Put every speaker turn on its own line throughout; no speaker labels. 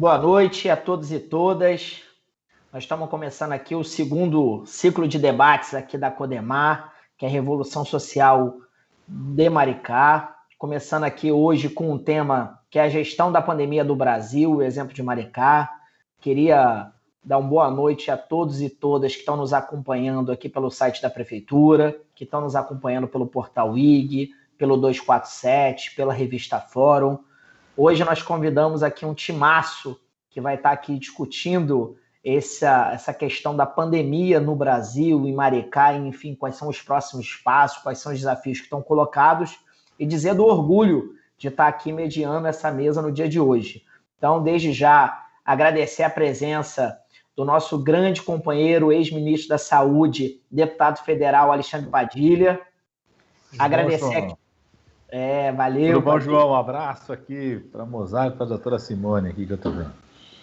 Boa noite a todos e todas. Nós estamos começando aqui o segundo ciclo de debates aqui da Codemar, que é a Revolução Social de Maricá. Começando aqui hoje com um tema que é a gestão da pandemia do Brasil, o exemplo de Maricá. Queria dar uma boa noite a todos e todas que estão nos acompanhando aqui pelo site da Prefeitura, que estão nos acompanhando pelo Portal IG, pelo 247, pela revista Fórum. Hoje nós convidamos aqui um timaço que vai estar aqui discutindo essa questão da pandemia no Brasil, em Maricá, enfim, quais são os próximos passos, quais são os desafios que estão colocados, e dizer do orgulho de estar aqui mediando essa mesa no dia de hoje. Então, desde já, agradecer a presença do nosso grande companheiro, ex-ministro da Saúde, deputado federal Alexandre Padilha. Agradecer aqui. Valeu.
Tudo bom, João? Um abraço aqui para Mozart e para a doutora Simone, aqui que eu estou vendo.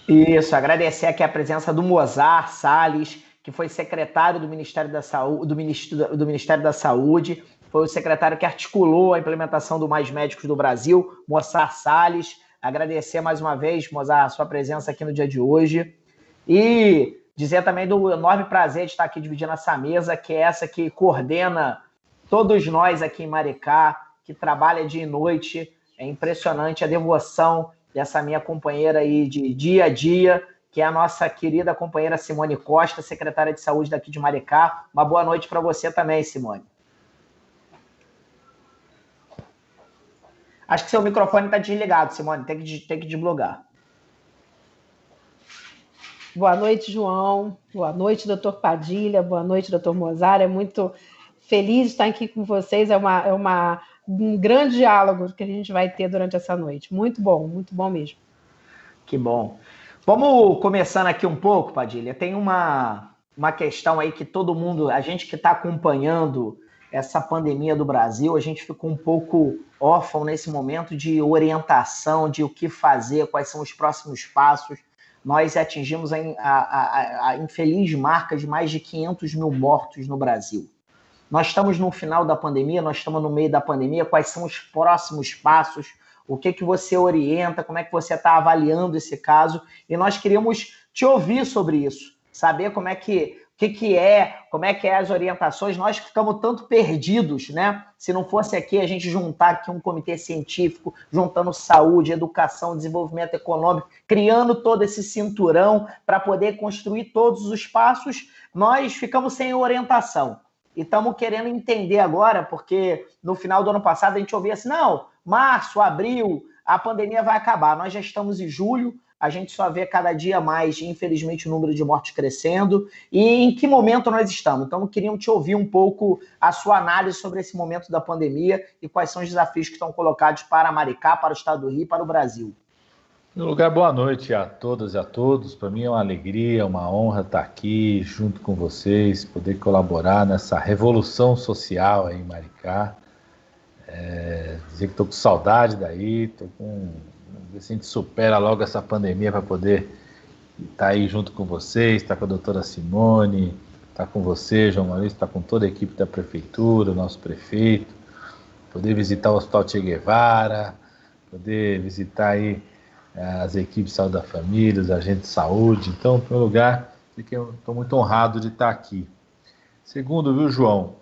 Isso, agradecer aqui a presença do Mozart Salles, que foi secretário do Ministério da Saúde, do Ministério da Saúde, foi o secretário que articulou a implementação do Mais Médicos do Brasil, Mozart Salles. Agradecer mais uma vez, Mozart, a sua presença aqui no dia de hoje. E dizer também do enorme prazer de estar aqui dividindo essa mesa, que é essa que coordena todos nós aqui em Maricá, que trabalha dia e noite. É impressionante a devoção dessa minha companheira aí de dia a dia, que é a nossa querida companheira Simone Costa, secretária de Saúde daqui de Maricá. Uma boa noite para você também, Simone. Acho que seu microfone está desligado, Simone, tem que desblogar.
Boa noite, João. Boa noite, doutor Padilha. Boa noite, doutor Mozart. É muito feliz de estar aqui com vocês. Um grande diálogo que a gente vai ter durante essa noite. Muito bom mesmo.
Que bom. Vamos começando aqui um pouco, Padilha. Tem uma questão aí que todo mundo, a gente que está acompanhando essa pandemia do Brasil, a gente ficou um pouco órfão nesse momento de orientação, de o que fazer, quais são os próximos passos. Nós atingimos a infeliz marca de mais de 500 mil mortos no Brasil. Nós estamos no final da pandemia, nós estamos no meio da pandemia, quais são os próximos passos, o que você orienta, como é que você está avaliando esse caso, e nós queríamos te ouvir sobre isso, saber como é que as orientações. Nós ficamos tanto perdidos, né? Se não fosse aqui a gente juntar aqui um comitê científico, juntando saúde, educação, desenvolvimento econômico, criando todo esse cinturão para poder construir todos os passos, nós ficamos sem orientação. E estamos querendo entender agora, porque no final do ano passado a gente ouvia assim, não, março, abril, a pandemia vai acabar. Nós já estamos em julho, a gente só vê cada dia mais, infelizmente, o número de mortes crescendo. E em que momento nós estamos? Então, queríamos te ouvir um pouco a sua análise sobre esse momento da pandemia e quais são os desafios que estão colocados para Maricá, para o estado do Rio e para o Brasil.
Em primeiro lugar, boa noite a todas e a todos. Para mim é uma alegria, uma honra estar aqui junto com vocês, poder colaborar nessa revolução social aí em Maricá. Dizer que estou com saudade daí, ver se a gente supera logo essa pandemia para poder estar aí junto com vocês, estar com a doutora Simone, estar com você, João Maurício, estar com toda a equipe da Prefeitura, o nosso prefeito, poder visitar o Hospital Che Guevara, poder visitar aí as equipes de saúde da família, os agentes de saúde. Então, em primeiro lugar, eu estou muito honrado de estar aqui. Segundo, viu, João,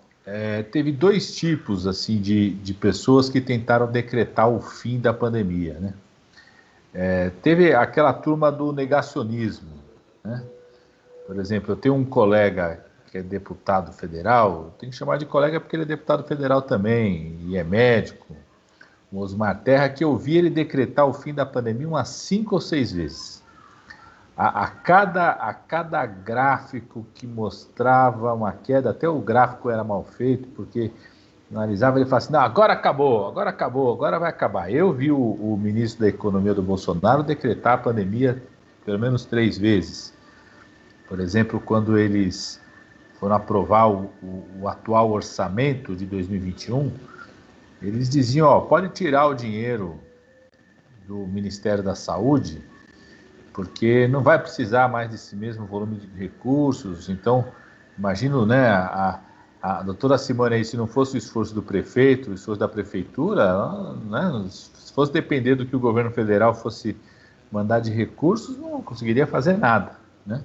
teve dois tipos assim, de pessoas que tentaram decretar o fim da pandemia, né? Teve aquela turma do negacionismo, né? Por exemplo, eu tenho um colega que é deputado federal, eu tenho que chamar de colega porque ele é deputado federal também, e é médico, o Osmar Terra, que eu vi ele decretar o fim da pandemia umas 5 ou 6 vezes. A cada gráfico que mostrava uma queda, até o gráfico era mal feito, porque analisava, ele falava assim, não, agora acabou, agora vai acabar. Eu vi o ministro da Economia do Bolsonaro decretar a pandemia pelo menos 3 vezes. Por exemplo, quando eles foram aprovar o atual orçamento de 2021, eles diziam, pode tirar o dinheiro do Ministério da Saúde, porque não vai precisar mais desse mesmo volume de recursos. Então, imagino, né, a doutora Simone aí, se não fosse o esforço do prefeito, o esforço da prefeitura, né, se fosse depender do que o governo federal fosse mandar de recursos, não conseguiria fazer nada, né?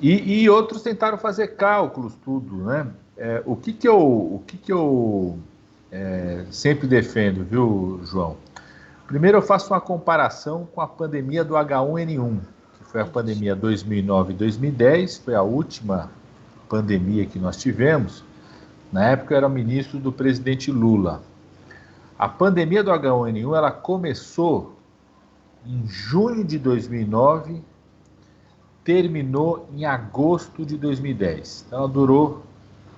E outros tentaram fazer cálculos, tudo, né? O que eu sempre defendo, viu, João? Primeiro eu faço uma comparação com a pandemia do H1N1, que foi a pandemia 2009 e 2010, foi a última pandemia que nós tivemos. Na época eu era ministro do presidente Lula. A pandemia do H1N1 ela começou em junho de 2009, terminou em agosto de 2010. Então ela durou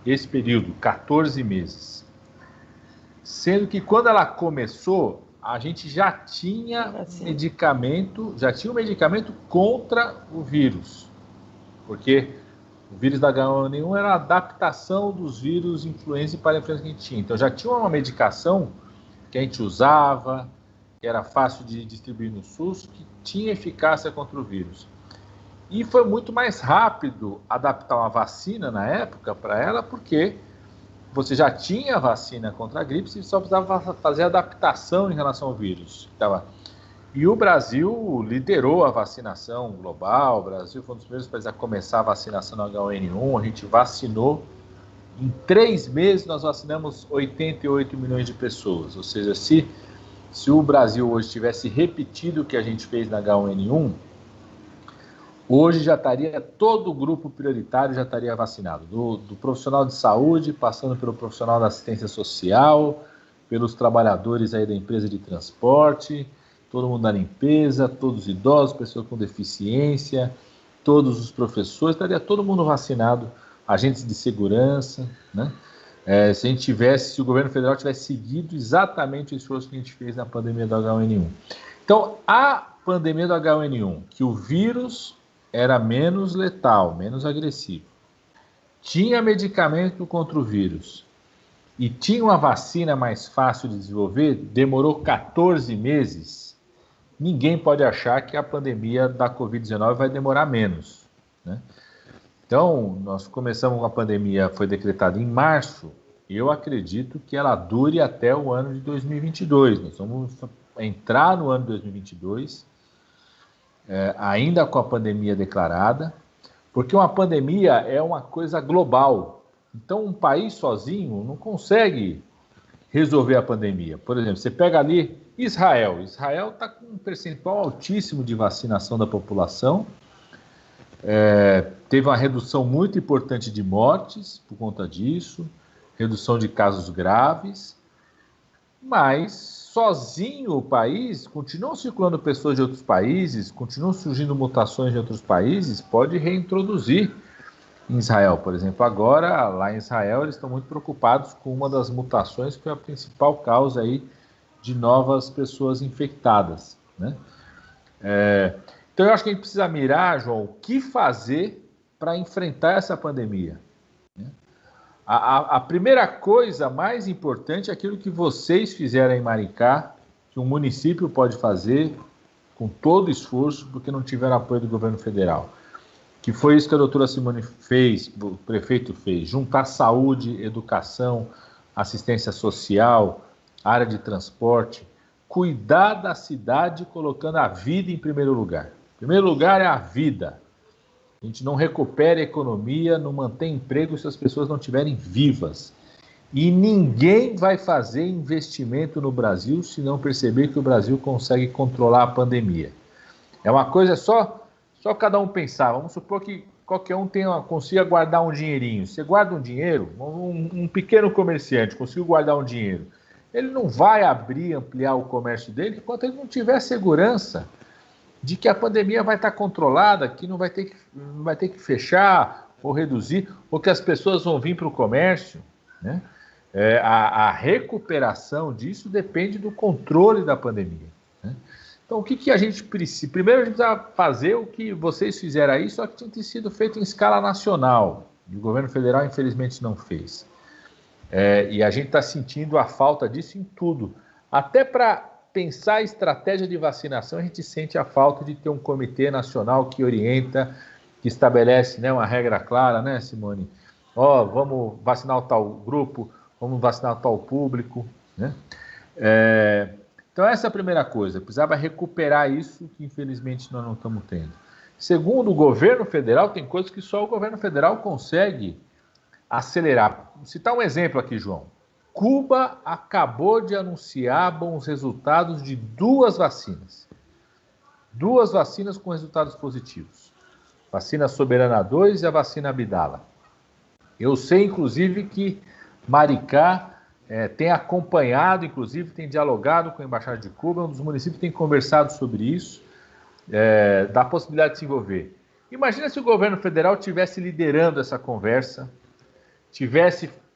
esse período, 14 meses. Sendo que quando ela começou, a gente já tinha medicamento contra o vírus. Porque o vírus da H1N1 era a adaptação dos vírus influenza para a influenza que a gente tinha. Então já tinha uma medicação que a gente usava, que era fácil de distribuir no SUS, que tinha eficácia contra o vírus. E foi muito mais rápido adaptar uma vacina na época para ela, porque você já tinha vacina contra a gripe, você só precisava fazer adaptação em relação ao vírus. E o Brasil liderou a vacinação global, o Brasil foi um dos primeiros países a começar a vacinação no H1N1, a gente vacinou, em 3 meses nós vacinamos 88 milhões de pessoas, ou seja, se o Brasil hoje tivesse repetido o que a gente fez na H1N1, hoje já estaria, todo o grupo prioritário já estaria vacinado, do profissional de saúde, passando pelo profissional da assistência social, pelos trabalhadores aí da empresa de transporte, todo mundo da limpeza, todos os idosos, pessoas com deficiência, todos os professores, estaria todo mundo vacinado, agentes de segurança, né? Se o governo federal tivesse seguido exatamente o esforço que a gente fez na pandemia do H1N1. Então, a pandemia do H1N1, que o vírus era menos letal, menos agressivo, tinha medicamento contra o vírus e tinha uma vacina mais fácil de desenvolver, demorou 14 meses, ninguém pode achar que a pandemia da Covid-19 vai demorar menos, né? Então, nós começamos com a pandemia, foi decretada em março, e eu acredito que ela dure até o ano de 2022. Nós vamos entrar no ano de 2022, ainda com a pandemia declarada, porque uma pandemia é uma coisa global. Então, um país sozinho não consegue resolver a pandemia. Por exemplo, você pega ali Israel. Israel está com um percentual altíssimo de vacinação da população. Teve uma redução muito importante de mortes por conta disso, redução de casos graves, mas sozinho o país, continuam circulando pessoas de outros países, continuam surgindo mutações de outros países, pode reintroduzir em Israel, por exemplo. Agora, lá em Israel, eles estão muito preocupados com uma das mutações que é a principal causa aí de novas pessoas infectadas, né? Então, eu acho que a gente precisa mirar, João, o que fazer para enfrentar essa pandemia. A primeira coisa mais importante é aquilo que vocês fizeram em Maricá, que um município pode fazer com todo esforço, porque não tiveram apoio do governo federal. Que foi isso que a doutora Simone fez, o prefeito fez, juntar saúde, educação, assistência social, área de transporte, cuidar da cidade colocando a vida em primeiro lugar. Em primeiro lugar é a vida. A gente não recupera a economia, não mantém emprego se as pessoas não estiverem vivas. E ninguém vai fazer investimento no Brasil se não perceber que o Brasil consegue controlar a pandemia. É uma coisa só cada um pensar. Vamos supor que qualquer um consiga guardar um dinheirinho. Você guarda um dinheiro, um pequeno comerciante conseguiu guardar um dinheiro. Ele não vai ampliar o comércio dele enquanto ele não tiver segurança de que a pandemia vai estar controlada, que não vai ter que fechar ou reduzir, ou que as pessoas vão vir para o comércio, né? A recuperação disso depende do controle da pandemia, né? Então, o que a gente precisa? Primeiro, a gente precisa fazer o que vocês fizeram aí, só que tinha que ter sido feito em escala nacional. E o governo federal, infelizmente, não fez. E a gente está sentindo a falta disso em tudo. Até para pensar a estratégia de vacinação, a gente sente a falta de ter um comitê nacional que orienta, que estabelece, né, uma regra clara, né, Simone? Vamos vacinar o tal grupo, vamos vacinar o tal público, né? Então, Então, essa é a primeira coisa. Precisava recuperar isso que, infelizmente, nós não estamos tendo. Segundo, o governo federal tem coisas que só o governo federal consegue acelerar. Vou citar um exemplo aqui, João. Cuba acabou de anunciar bons resultados de 2 vacinas. 2 vacinas com resultados positivos. Vacina Soberana 2 e a vacina Abdala. Eu sei, inclusive, que Maricá tem acompanhado, inclusive, tem dialogado com a Embaixada de Cuba, um dos municípios tem conversado sobre isso, da possibilidade de se envolver. Imagina se o governo federal estivesse liderando essa conversa,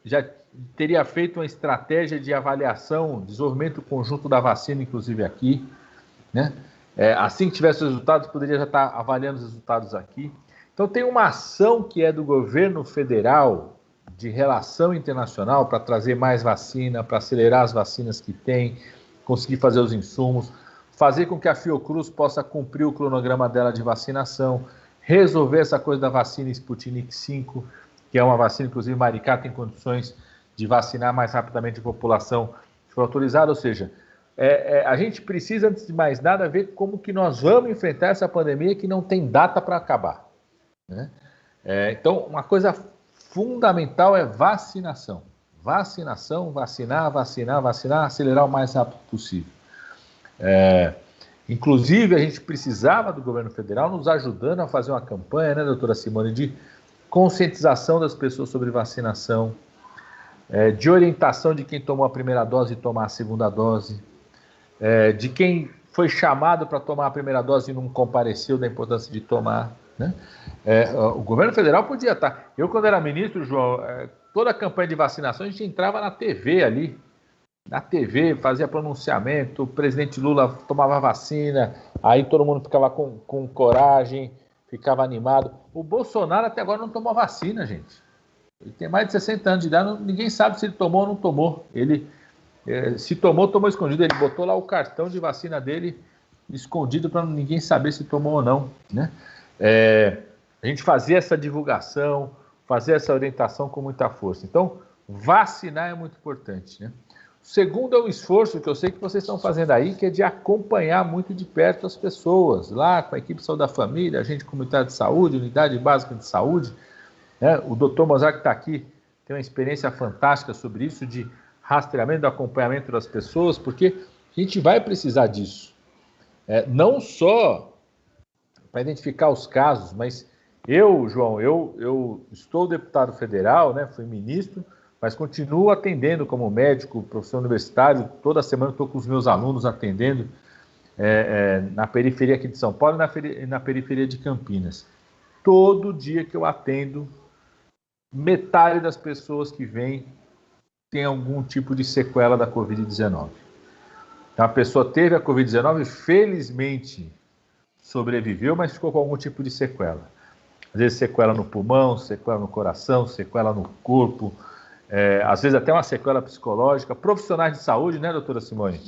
já teria feito uma estratégia de avaliação, desenvolvimento conjunto da vacina, inclusive aqui, né? Assim que tivesse os resultados, poderia já estar avaliando os resultados aqui. Então tem uma ação que é do governo federal de relação internacional para trazer mais vacina, para acelerar as vacinas que tem, conseguir fazer os insumos, fazer com que a Fiocruz possa cumprir o cronograma dela de vacinação, resolver essa coisa da vacina Sputnik V, que é uma vacina, inclusive Maricá tem condições de vacinar mais rapidamente a população que for autorizada, ou seja, a gente precisa, antes de mais nada, ver como que nós vamos enfrentar essa pandemia que não tem data para acabar, né? Então, uma coisa fundamental é vacinação. Vacinação, vacinar, acelerar o mais rápido possível. Inclusive, a gente precisava do governo federal nos ajudando a fazer uma campanha, né, doutora Simone, de conscientização das pessoas sobre vacinação, de orientação de quem tomou a primeira dose e tomar a segunda dose, de quem foi chamado para tomar a primeira dose e não compareceu, da importância de tomar, né? O governo federal podia estar. Eu, quando era ministro, João, toda a campanha de vacinação, a gente entrava na TV ali, fazia pronunciamento, o presidente Lula tomava vacina, aí todo mundo ficava com coragem, ficava animado. O Bolsonaro até agora não tomou vacina, gente. Ele tem mais de 60 anos de idade, ninguém sabe se ele tomou ou não tomou. Ele, se tomou escondido. Ele botou lá o cartão de vacina dele escondido para ninguém saber se tomou ou não, né? A gente fazia essa divulgação, fazia essa orientação com muita força. Então, vacinar é muito importante, né? O segundo é o esforço que eu sei que vocês estão fazendo aí, que é de acompanhar muito de perto as pessoas, lá com a equipe de saúde da família, agente comunitário de saúde, unidade básica de saúde, né? O doutor Mozart, que está aqui, tem uma experiência fantástica sobre isso, de rastreamento, do acompanhamento das pessoas, porque a gente vai precisar disso. Não só para identificar os casos, mas eu, João, eu estou deputado federal, né? Fui ministro, mas continuo atendendo como médico, professor universitário. Toda semana estou com os meus alunos atendendo na periferia aqui de São Paulo e na periferia de Campinas. Todo dia que eu atendo, metade das pessoas que vêm tem algum tipo de sequela da Covid-19. Então, a pessoa teve a Covid-19, felizmente sobreviveu, mas ficou com algum tipo de sequela. Às vezes sequela no pulmão, sequela no coração, sequela no corpo, às vezes até uma sequela psicológica. Profissionais de saúde, né, doutora Simone?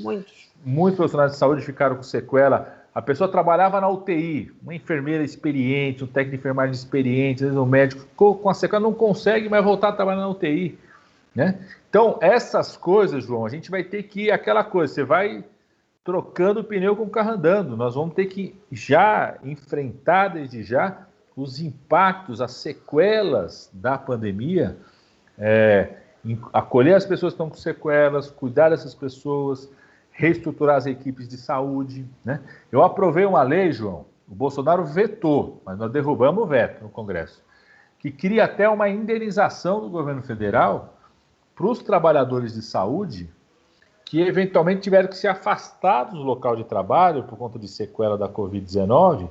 Muitos profissionais de saúde ficaram com sequela. A pessoa trabalhava na UTI, uma enfermeira experiente, um técnico de enfermagem experiente, às vezes um médico ficou com a sequela, não consegue mais voltar a trabalhar na UTI, né? Então, essas coisas, João, a gente vai ter que ir aquela coisa, você vai trocando o pneu com o carro andando. Nós vamos ter que já enfrentar desde já os impactos, as sequelas da pandemia, acolher as pessoas que estão com sequelas, cuidar dessas pessoas, reestruturar as equipes de saúde, né? Eu aprovei uma lei, João, o Bolsonaro vetou, mas nós derrubamos o veto no Congresso, que cria até uma indenização do governo federal para os trabalhadores de saúde que eventualmente tiveram que se afastar do local de trabalho por conta de sequela da Covid-19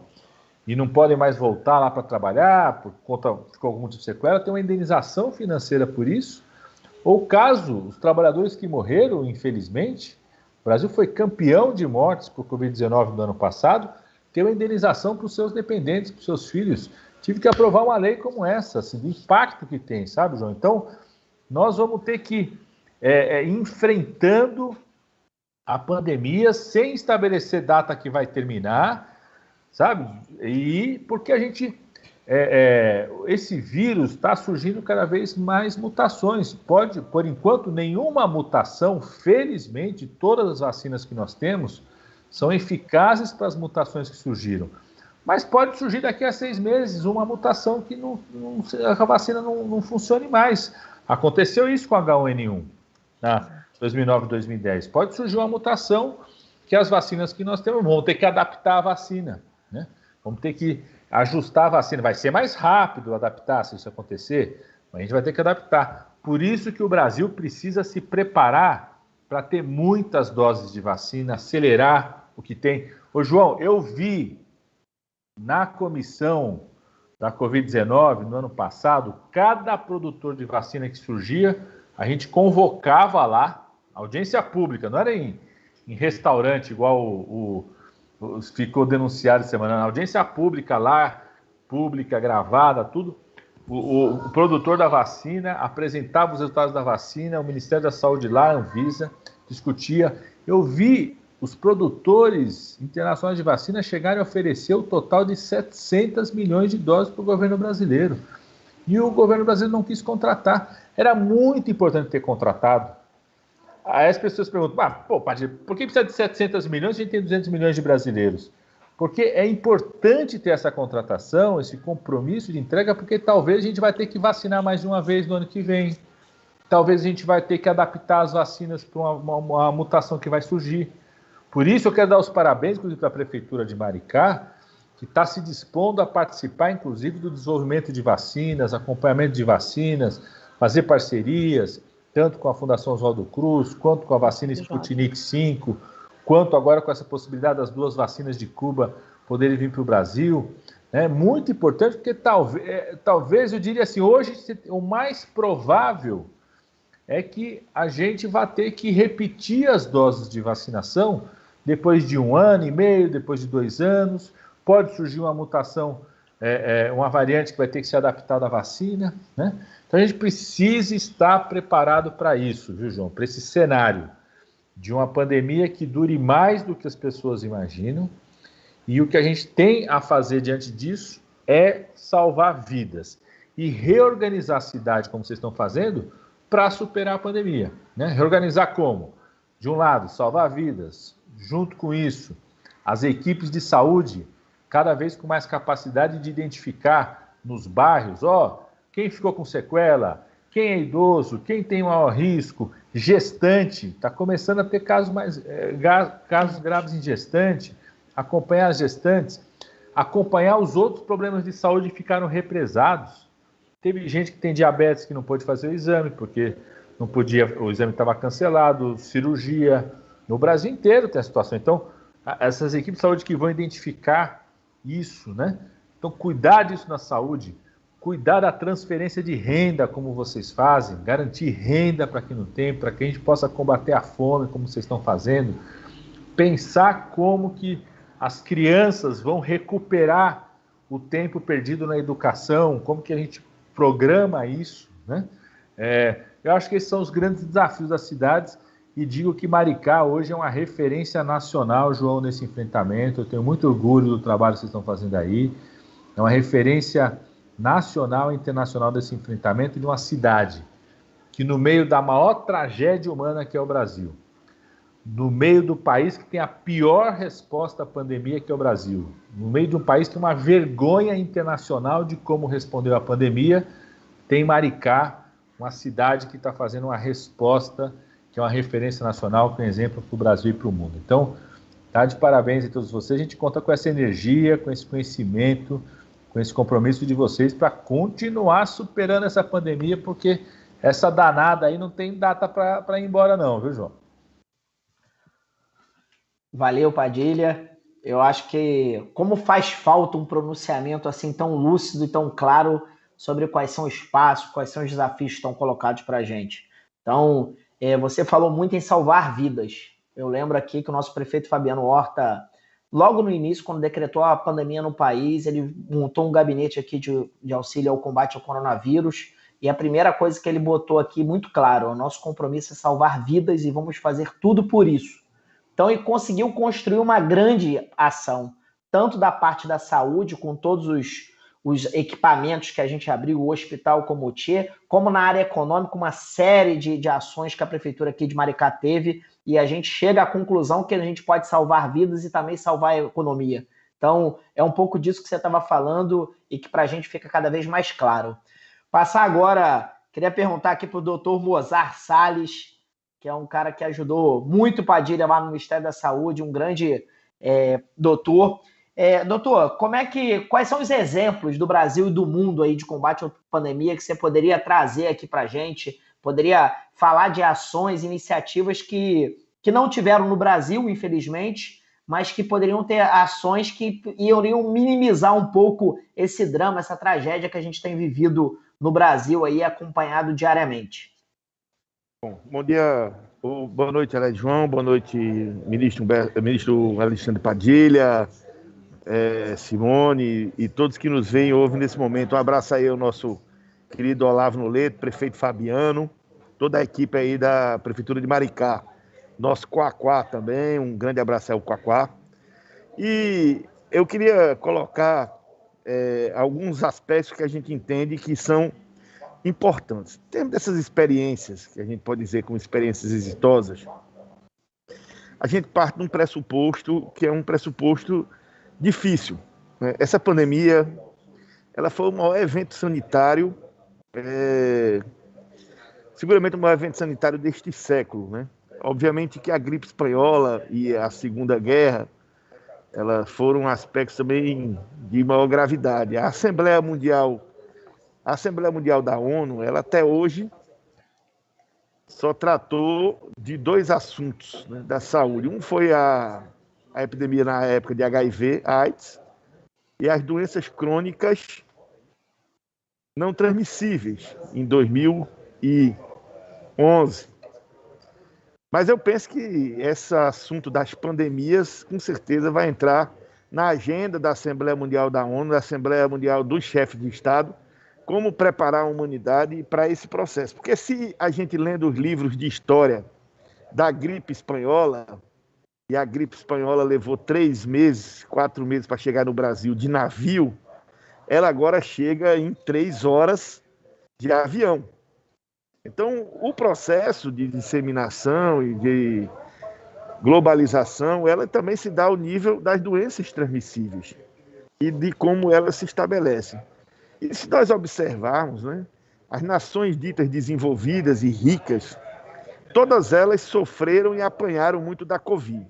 e não podem mais voltar lá para trabalhar por conta de algum tipo de sequela, tem uma indenização financeira por isso. Ou caso os trabalhadores que morreram, infelizmente, o Brasil foi campeão de mortes por Covid-19 no ano passado, tem uma indenização para os seus dependentes, para os seus filhos. Tive que aprovar uma lei como essa, assim, do impacto que tem, sabe, João? Então, nós vamos ter que enfrentando a pandemia sem estabelecer data que vai terminar, sabe? E porque a gente esse vírus está surgindo cada vez mais mutações. Pode, por enquanto, nenhuma mutação, felizmente, todas as vacinas que nós temos são eficazes para as mutações que surgiram. Mas pode surgir daqui a 6 meses uma mutação que a vacina não funcione mais. Aconteceu isso com a H1N1, na 2009 e 2010. Pode surgir uma mutação que as vacinas que nós temos vão ter que adaptar a vacina, né? Vamos ter que ajustar a vacina. Vai ser mais rápido adaptar se isso acontecer, mas a gente vai ter que adaptar. Por isso que o Brasil precisa se preparar para ter muitas doses de vacina, acelerar o que tem. Ô, João, eu vi na comissão da Covid-19, no ano passado, cada produtor de vacina que surgia, a gente convocava lá, audiência pública, não era em restaurante, igual ficou denunciado essa semana, na audiência pública lá, pública, gravada, tudo. O produtor da vacina apresentava os resultados da vacina, o Ministério da Saúde lá, a Anvisa, discutia. Eu vi os produtores internacionais de vacina chegarem a oferecer o total de 700 milhões de doses para o governo brasileiro. E o governo brasileiro não quis contratar. Era muito importante ter contratado. Aí as pessoas perguntam, Padilha, por que precisa de 700 milhões se a gente tem 200 milhões de brasileiros? Porque é importante ter essa contratação, esse compromisso de entrega, porque talvez a gente vai ter que vacinar mais de uma vez no ano que vem. Talvez a gente vai ter que adaptar as vacinas para uma mutação que vai surgir. Por isso eu quero dar os parabéns, inclusive, para a Prefeitura de Maricá, que está se dispondo a participar, inclusive, do desenvolvimento de vacinas, acompanhamento de vacinas, fazer parcerias, tanto com a Fundação Oswaldo Cruz, quanto com a vacina Sputnik V, quanto agora com essa possibilidade das 2 vacinas de Cuba poderem vir para o Brasil. É muito importante, porque talvez eu diria assim, hoje o mais provável é que a gente vai ter que repetir as doses de vacinação depois de 1 ano e meio, depois de 2 anos. Pode surgir uma mutação, uma variante que vai ter que se adaptar à vacina, né? Então a gente precisa estar preparado para isso, viu, João? Para esse cenário de uma pandemia que dure mais do que as pessoas imaginam. E o que a gente tem a fazer diante disso é salvar vidas e reorganizar a cidade, como vocês estão fazendo, para superar a pandemia, né? Reorganizar como? De um lado, salvar vidas. Junto com isso, as equipes de saúde, cada vez com mais capacidade de identificar nos bairros, quem ficou com sequela, quem é idoso, quem tem maior risco, gestante, está começando a ter casos graves em gestante, acompanhar as gestantes, acompanhar os outros problemas de saúde que ficaram represados. Teve gente que tem diabetes que não pôde fazer o exame, porque não podia, o exame estava cancelado, cirurgia. No Brasil inteiro tem a situação. Então, essas equipes de saúde que vão identificar isso, né? Então, cuidar disso na saúde, cuidar da transferência de renda, como vocês fazem, garantir renda para quem não tem, para que a gente possa combater a fome, como vocês estão fazendo. Pensar como que as crianças vão recuperar o tempo perdido na educação, como que a gente programa isso, né? Eu acho que esses são os grandes desafios das cidades e digo que Maricá hoje é uma referência nacional, João, nesse enfrentamento. Eu tenho muito orgulho do trabalho que vocês estão fazendo aí. É uma referência nacional e internacional desse enfrentamento de uma cidade que, no meio da maior tragédia humana que é o Brasil, no meio do país que tem a pior resposta à pandemia que é o Brasil, no meio de um país que tem uma vergonha internacional de como respondeu à pandemia, tem Maricá, uma cidade que está fazendo uma resposta que é uma referência nacional, que é um exemplo para o Brasil e para o mundo. Então, tá de parabéns a todos vocês. A gente conta com essa energia, com esse conhecimento, com esse compromisso de vocês para continuar superando essa pandemia, porque essa danada aí não tem data para ir embora não, viu, João?
Valeu, Padilha. Eu acho que como faz falta um pronunciamento assim tão lúcido e tão claro sobre quais são os passos, quais são os desafios que estão colocados para a gente. Então, você falou muito em salvar vidas. Eu lembro aqui que o nosso prefeito Fabiano Horta, logo no início, quando decretou a pandemia no país, ele montou um gabinete aqui de auxílio ao combate ao coronavírus, e a primeira coisa que ele botou aqui, muito claro, o nosso compromisso é salvar vidas e vamos fazer tudo por isso. Então, ele conseguiu construir uma grande ação, tanto da parte da saúde, com todos os equipamentos que a gente abriu, o hospital Comotier, como na área econômica, uma série de ações que a prefeitura aqui de Maricá teve, e a gente chega à conclusão que a gente pode salvar vidas e também salvar a economia. Então, é um pouco disso que você estava falando e que para a gente fica cada vez mais claro. Passar agora, queria perguntar aqui para o doutor Mozart Salles, que é um cara que ajudou muito Padilha lá no Ministério da Saúde, um grande doutor. Doutor, quais são os exemplos do Brasil e do mundo aí de combate à pandemia que você poderia trazer aqui para a gente? Poderia falar de ações, iniciativas que não tiveram no Brasil, infelizmente, mas que poderiam ter ações que iriam minimizar um pouco esse drama, essa tragédia que a gente tem vivido no Brasil aí, acompanhado diariamente.
Bom dia, boa noite, Alex João, boa noite, ministro Alexandre Padilha, Simone e todos que nos veem e ouvem nesse momento. Um abraço aí ao nosso querido Olavo Noleto, prefeito Fabiano, toda a equipe aí da Prefeitura de Maricá, nosso Quaquá também, um grande abraço ao Quaquá. E eu queria colocar alguns aspectos que a gente entende que são importantes. Temos dessas experiências, que a gente pode dizer como experiências exitosas, a gente parte de um pressuposto que é um pressuposto difícil, né? Essa pandemia, ela foi o maior evento sanitário, seguramente o maior evento sanitário deste século, né? Obviamente que a gripe espanhola e a Segunda Guerra, elas foram aspectos também de maior gravidade. A Assembleia Mundial da ONU, ela até hoje só tratou de dois assuntos, né, da saúde. Um foi a epidemia na época de HIV, AIDS, e as doenças crônicas não transmissíveis, em 2011. Mas eu penso que esse assunto das pandemias, com certeza, vai entrar na agenda da Assembleia Mundial da ONU, da Assembleia Mundial dos Chefes de Estado, como preparar a humanidade para esse processo. Porque se a gente lendo os livros de história da gripe espanhola, e a gripe espanhola levou 3 meses, 4 meses para chegar no Brasil de navio, ela agora chega em 3 horas de avião. Então, o processo de disseminação e de globalização, ela também se dá ao nível das doenças transmissíveis e de como elas se estabelecem. E se nós observarmos, né, as nações ditas desenvolvidas e ricas, todas elas sofreram e apanharam muito da Covid.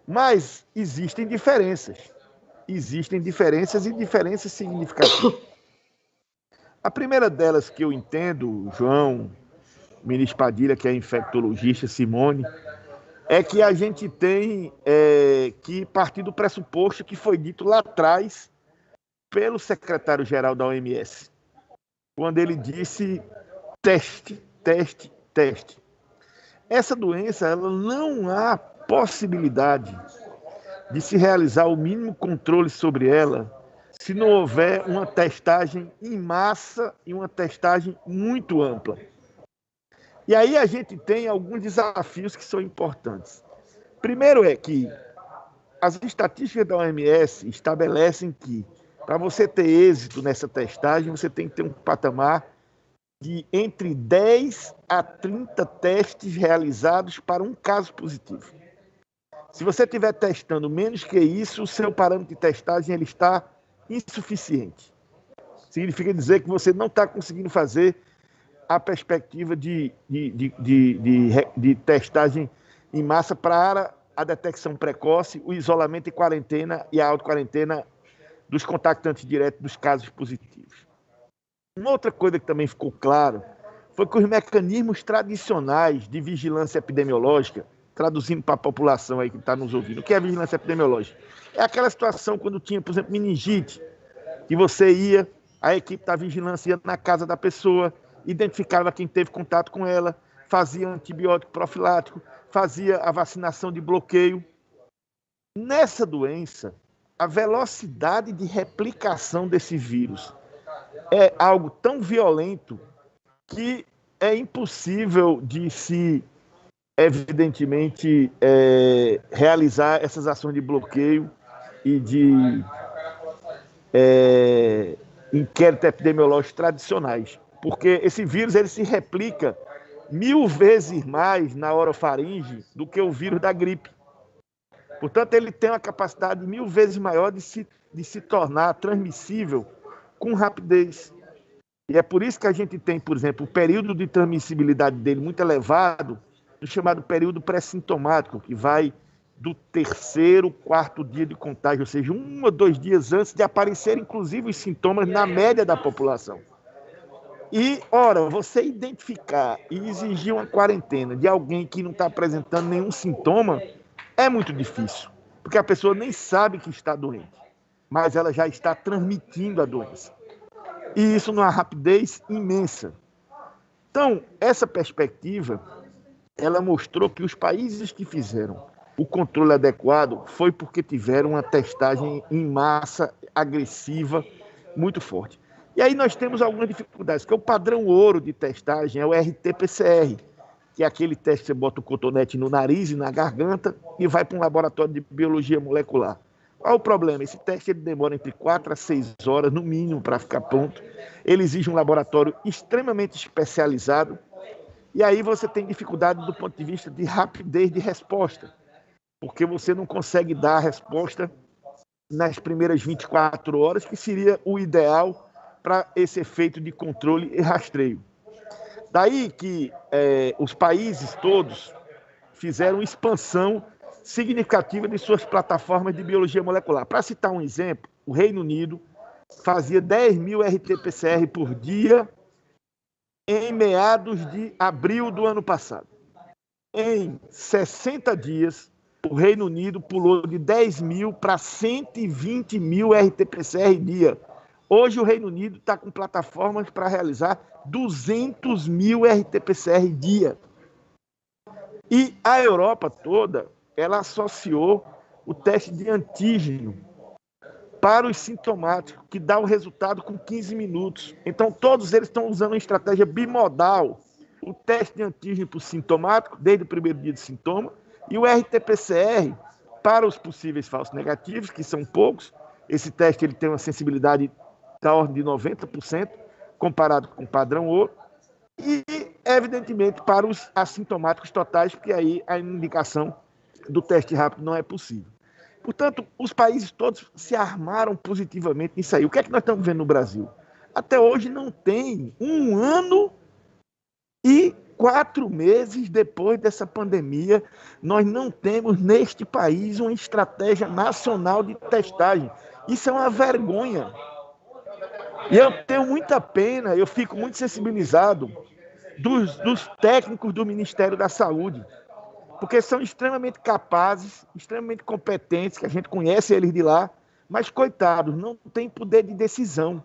Mas existem diferenças. Existem diferenças e diferenças significativas. A primeira delas que eu entendo, João, ministro Padilha, que é infectologista, Simone, é que a gente tem que partir do pressuposto que foi dito lá atrás pelo secretário-geral da OMS, quando ele disse teste, teste, teste. Essa doença, ela não há possibilidade de se realizar o mínimo controle sobre ela se não houver uma testagem em massa e uma testagem muito ampla. E aí a gente tem alguns desafios que são importantes. Primeiro é que as estatísticas da OMS estabelecem que, para você ter êxito nessa testagem, você tem que ter um patamar de entre 10 a 30 testes realizados para um caso positivo. Se você estiver testando menos que isso, o seu parâmetro de testagem ele está insuficiente. Significa dizer que você não está conseguindo fazer a perspectiva de testagem em massa para a detecção precoce, o isolamento e quarentena e a autoquarentena dos contactantes diretos dos casos positivos. Uma outra coisa que também ficou claro foi que os mecanismos tradicionais de vigilância epidemiológica, traduzindo para a população aí que está nos ouvindo, o que é vigilância epidemiológica? É aquela situação quando tinha, por exemplo, meningite, que você ia, a equipe da vigilância ia na casa da pessoa, identificava quem teve contato com ela, fazia antibiótico profilático, fazia a vacinação de bloqueio. Nessa doença, a velocidade de replicação desse vírus é algo tão violento que é impossível de se, evidentemente, realizar essas ações de bloqueio e de inquéritos epidemiológicos tradicionais, porque esse vírus ele se replica 1000 vezes mais na orofaringe do que o vírus da gripe. Portanto, ele tem uma capacidade 1000 vezes maior de se tornar transmissível com rapidez. E é por isso que a gente tem, por exemplo, o período de transmissibilidade dele muito elevado, o chamado período pré-sintomático, que vai do 3º, 4º dia de contágio, ou seja, 1 ou 2 dias antes de aparecer, inclusive, os sintomas na média da população. E, ora, você identificar e exigir uma quarentena de alguém que não está apresentando nenhum sintoma é muito difícil, porque a pessoa nem sabe que está doente, mas ela já está transmitindo a doença. E isso numa rapidez imensa. Então, essa perspectiva, ela mostrou que os países que fizeram o controle adequado foi porque tiveram uma testagem em massa, agressiva, muito forte. E aí nós temos algumas dificuldades, que é o padrão ouro de testagem, é o RT-PCR, que é aquele teste que você bota o cotonete no nariz e na garganta e vai para um laboratório de biologia molecular. Qual o problema? Esse teste ele demora entre 4 a 6 horas, no mínimo, para ficar pronto. Ele exige um laboratório extremamente especializado. E aí você tem dificuldade do ponto de vista de rapidez de resposta, porque você não consegue dar a resposta nas primeiras 24 horas, que seria o ideal para esse efeito de controle e rastreio. Daí que os países todos fizeram expansão significativa de suas plataformas de biologia molecular. Para citar um exemplo, o Reino Unido fazia 10.000 RT-PCR por dia em meados de abril do ano passado. Em 60 dias, o Reino Unido pulou de 10.000 para 120.000 RT-PCR dia. Hoje o Reino Unido está com plataformas para realizar 200.000 RT-PCR dia. E a Europa toda, ela associou o teste de antígeno para os sintomáticos, que dá o resultado com 15 minutos. Então, todos eles estão usando uma estratégia bimodal. O teste de antígeno para o sintomático, desde o primeiro dia de sintoma, e o RT-PCR para os possíveis falsos negativos, que são poucos. Esse teste ele tem uma sensibilidade da ordem de 90%, comparado com o padrão ouro. E, evidentemente, para os assintomáticos totais, porque aí a indicação do teste rápido não é possível. Portanto, os países todos se armaram positivamente nisso aí. O que é que nós estamos vendo no Brasil? Até hoje não tem 1 ano e 4 meses depois dessa pandemia, nós não temos neste país uma estratégia nacional de testagem. Isso é uma vergonha. E eu tenho muita pena, eu fico muito sensibilizado dos técnicos do Ministério da Saúde, porque são extremamente capazes, extremamente competentes, que a gente conhece eles de lá, mas, coitados, não tem poder de decisão.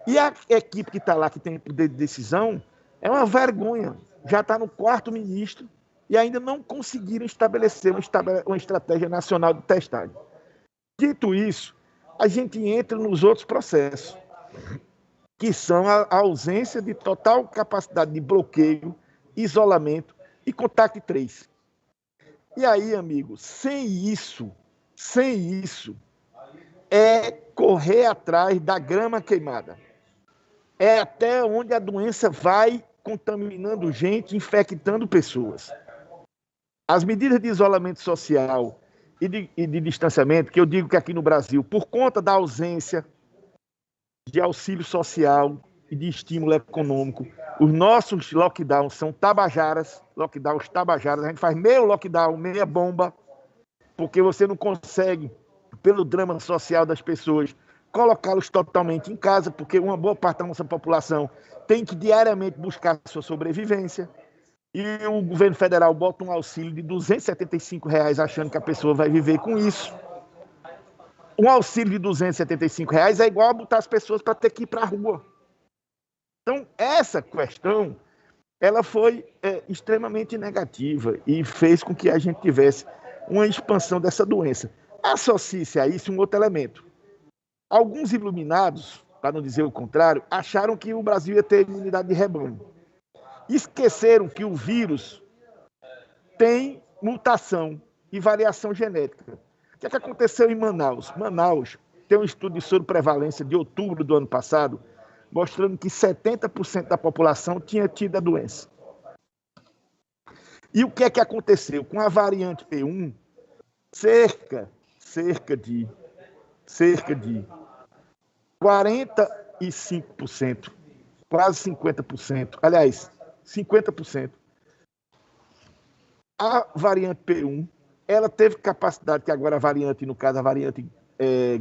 E a equipe que está lá, que tem poder de decisão, é uma vergonha. Já está no 4º ministro e ainda não conseguiram estabelecer uma estratégia nacional de testagem. Dito isso, a gente entra nos outros processos, que são a ausência de total capacidade de bloqueio, isolamento e contact trace. E aí, amigo, sem isso, é correr atrás da grama queimada. É até onde a doença vai contaminando gente, infectando pessoas. As medidas de isolamento social e de distanciamento, que eu digo que aqui no Brasil, por conta da ausência de auxílio social e de estímulo econômico, os nossos lockdowns são lockdowns tabajaras, a gente faz meio lockdown, meia bomba, porque você não consegue, pelo drama social das pessoas, colocá-los totalmente em casa, porque uma boa parte da nossa população tem que diariamente buscar a sua sobrevivência, e o governo federal bota um auxílio de R$ 275 achando que a pessoa vai viver com isso. Um auxílio de R$ 275 é igual a botar as pessoas para ter que ir para a rua. Então, essa questão, ela foi extremamente negativa e fez com que a gente tivesse uma expansão dessa doença. Associe-se a isso um outro elemento. Alguns iluminados, para não dizer o contrário, acharam que o Brasil ia ter imunidade de rebanho. Esqueceram que o vírus tem mutação e variação genética. O que é que aconteceu em Manaus? Manaus tem um estudo de sobreprevalência de outubro do ano passado, mostrando que 70% da população tinha tido a doença. E o que é que aconteceu? Com a variante P1, cerca de 45%, quase 50%, aliás, 50%, a variante P1, ela teve capacidade, que agora a variante, no caso a variante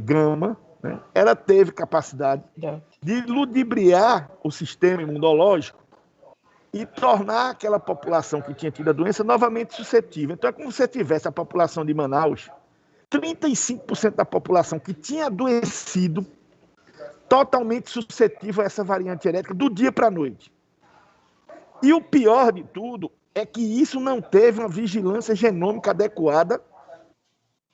Gama, né, ela teve capacidade de ludibriar o sistema imunológico e tornar aquela população que tinha tido a doença novamente suscetível. Então é como se você tivesse a população de Manaus, 35% da população que tinha adoecido, totalmente suscetível a essa variante herética do dia para a noite. E o pior de tudo é que isso não teve uma vigilância genômica adequada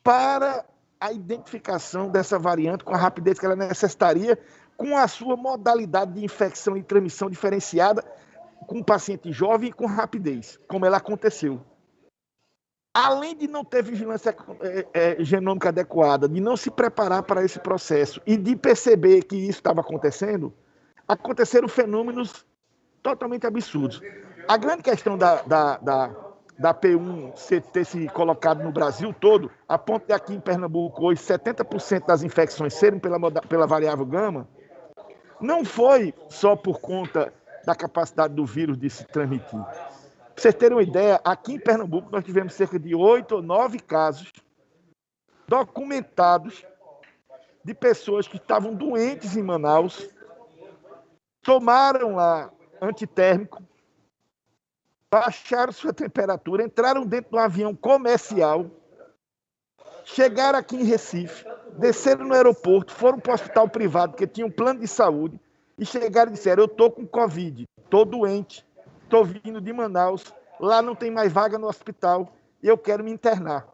para a identificação dessa variante com a rapidez que ela necessitaria, com a sua modalidade de infecção e transmissão diferenciada, com o paciente jovem e com rapidez, como ela aconteceu. Além de não ter vigilância genômica adequada, de não se preparar para esse processo e de perceber que isso estava acontecendo, aconteceram fenômenos totalmente absurdos. A grande questão da P1 ter se colocado no Brasil todo, a ponto de aqui em Pernambuco hoje 70% das infecções serem pela variável gama, não foi só por conta da capacidade do vírus de se transmitir. Para vocês terem uma ideia, aqui em Pernambuco nós tivemos cerca de 8 ou 9 casos documentados de pessoas que estavam doentes em Manaus, tomaram lá antitérmico, baixaram sua temperatura, entraram dentro de um avião comercial, chegaram aqui em Recife, desceram no aeroporto, foram para o hospital privado, porque tinha um plano de saúde, e chegaram e disseram: eu estou com Covid, estou doente, estou vindo de Manaus, lá não tem mais vaga no hospital, e eu quero me internar.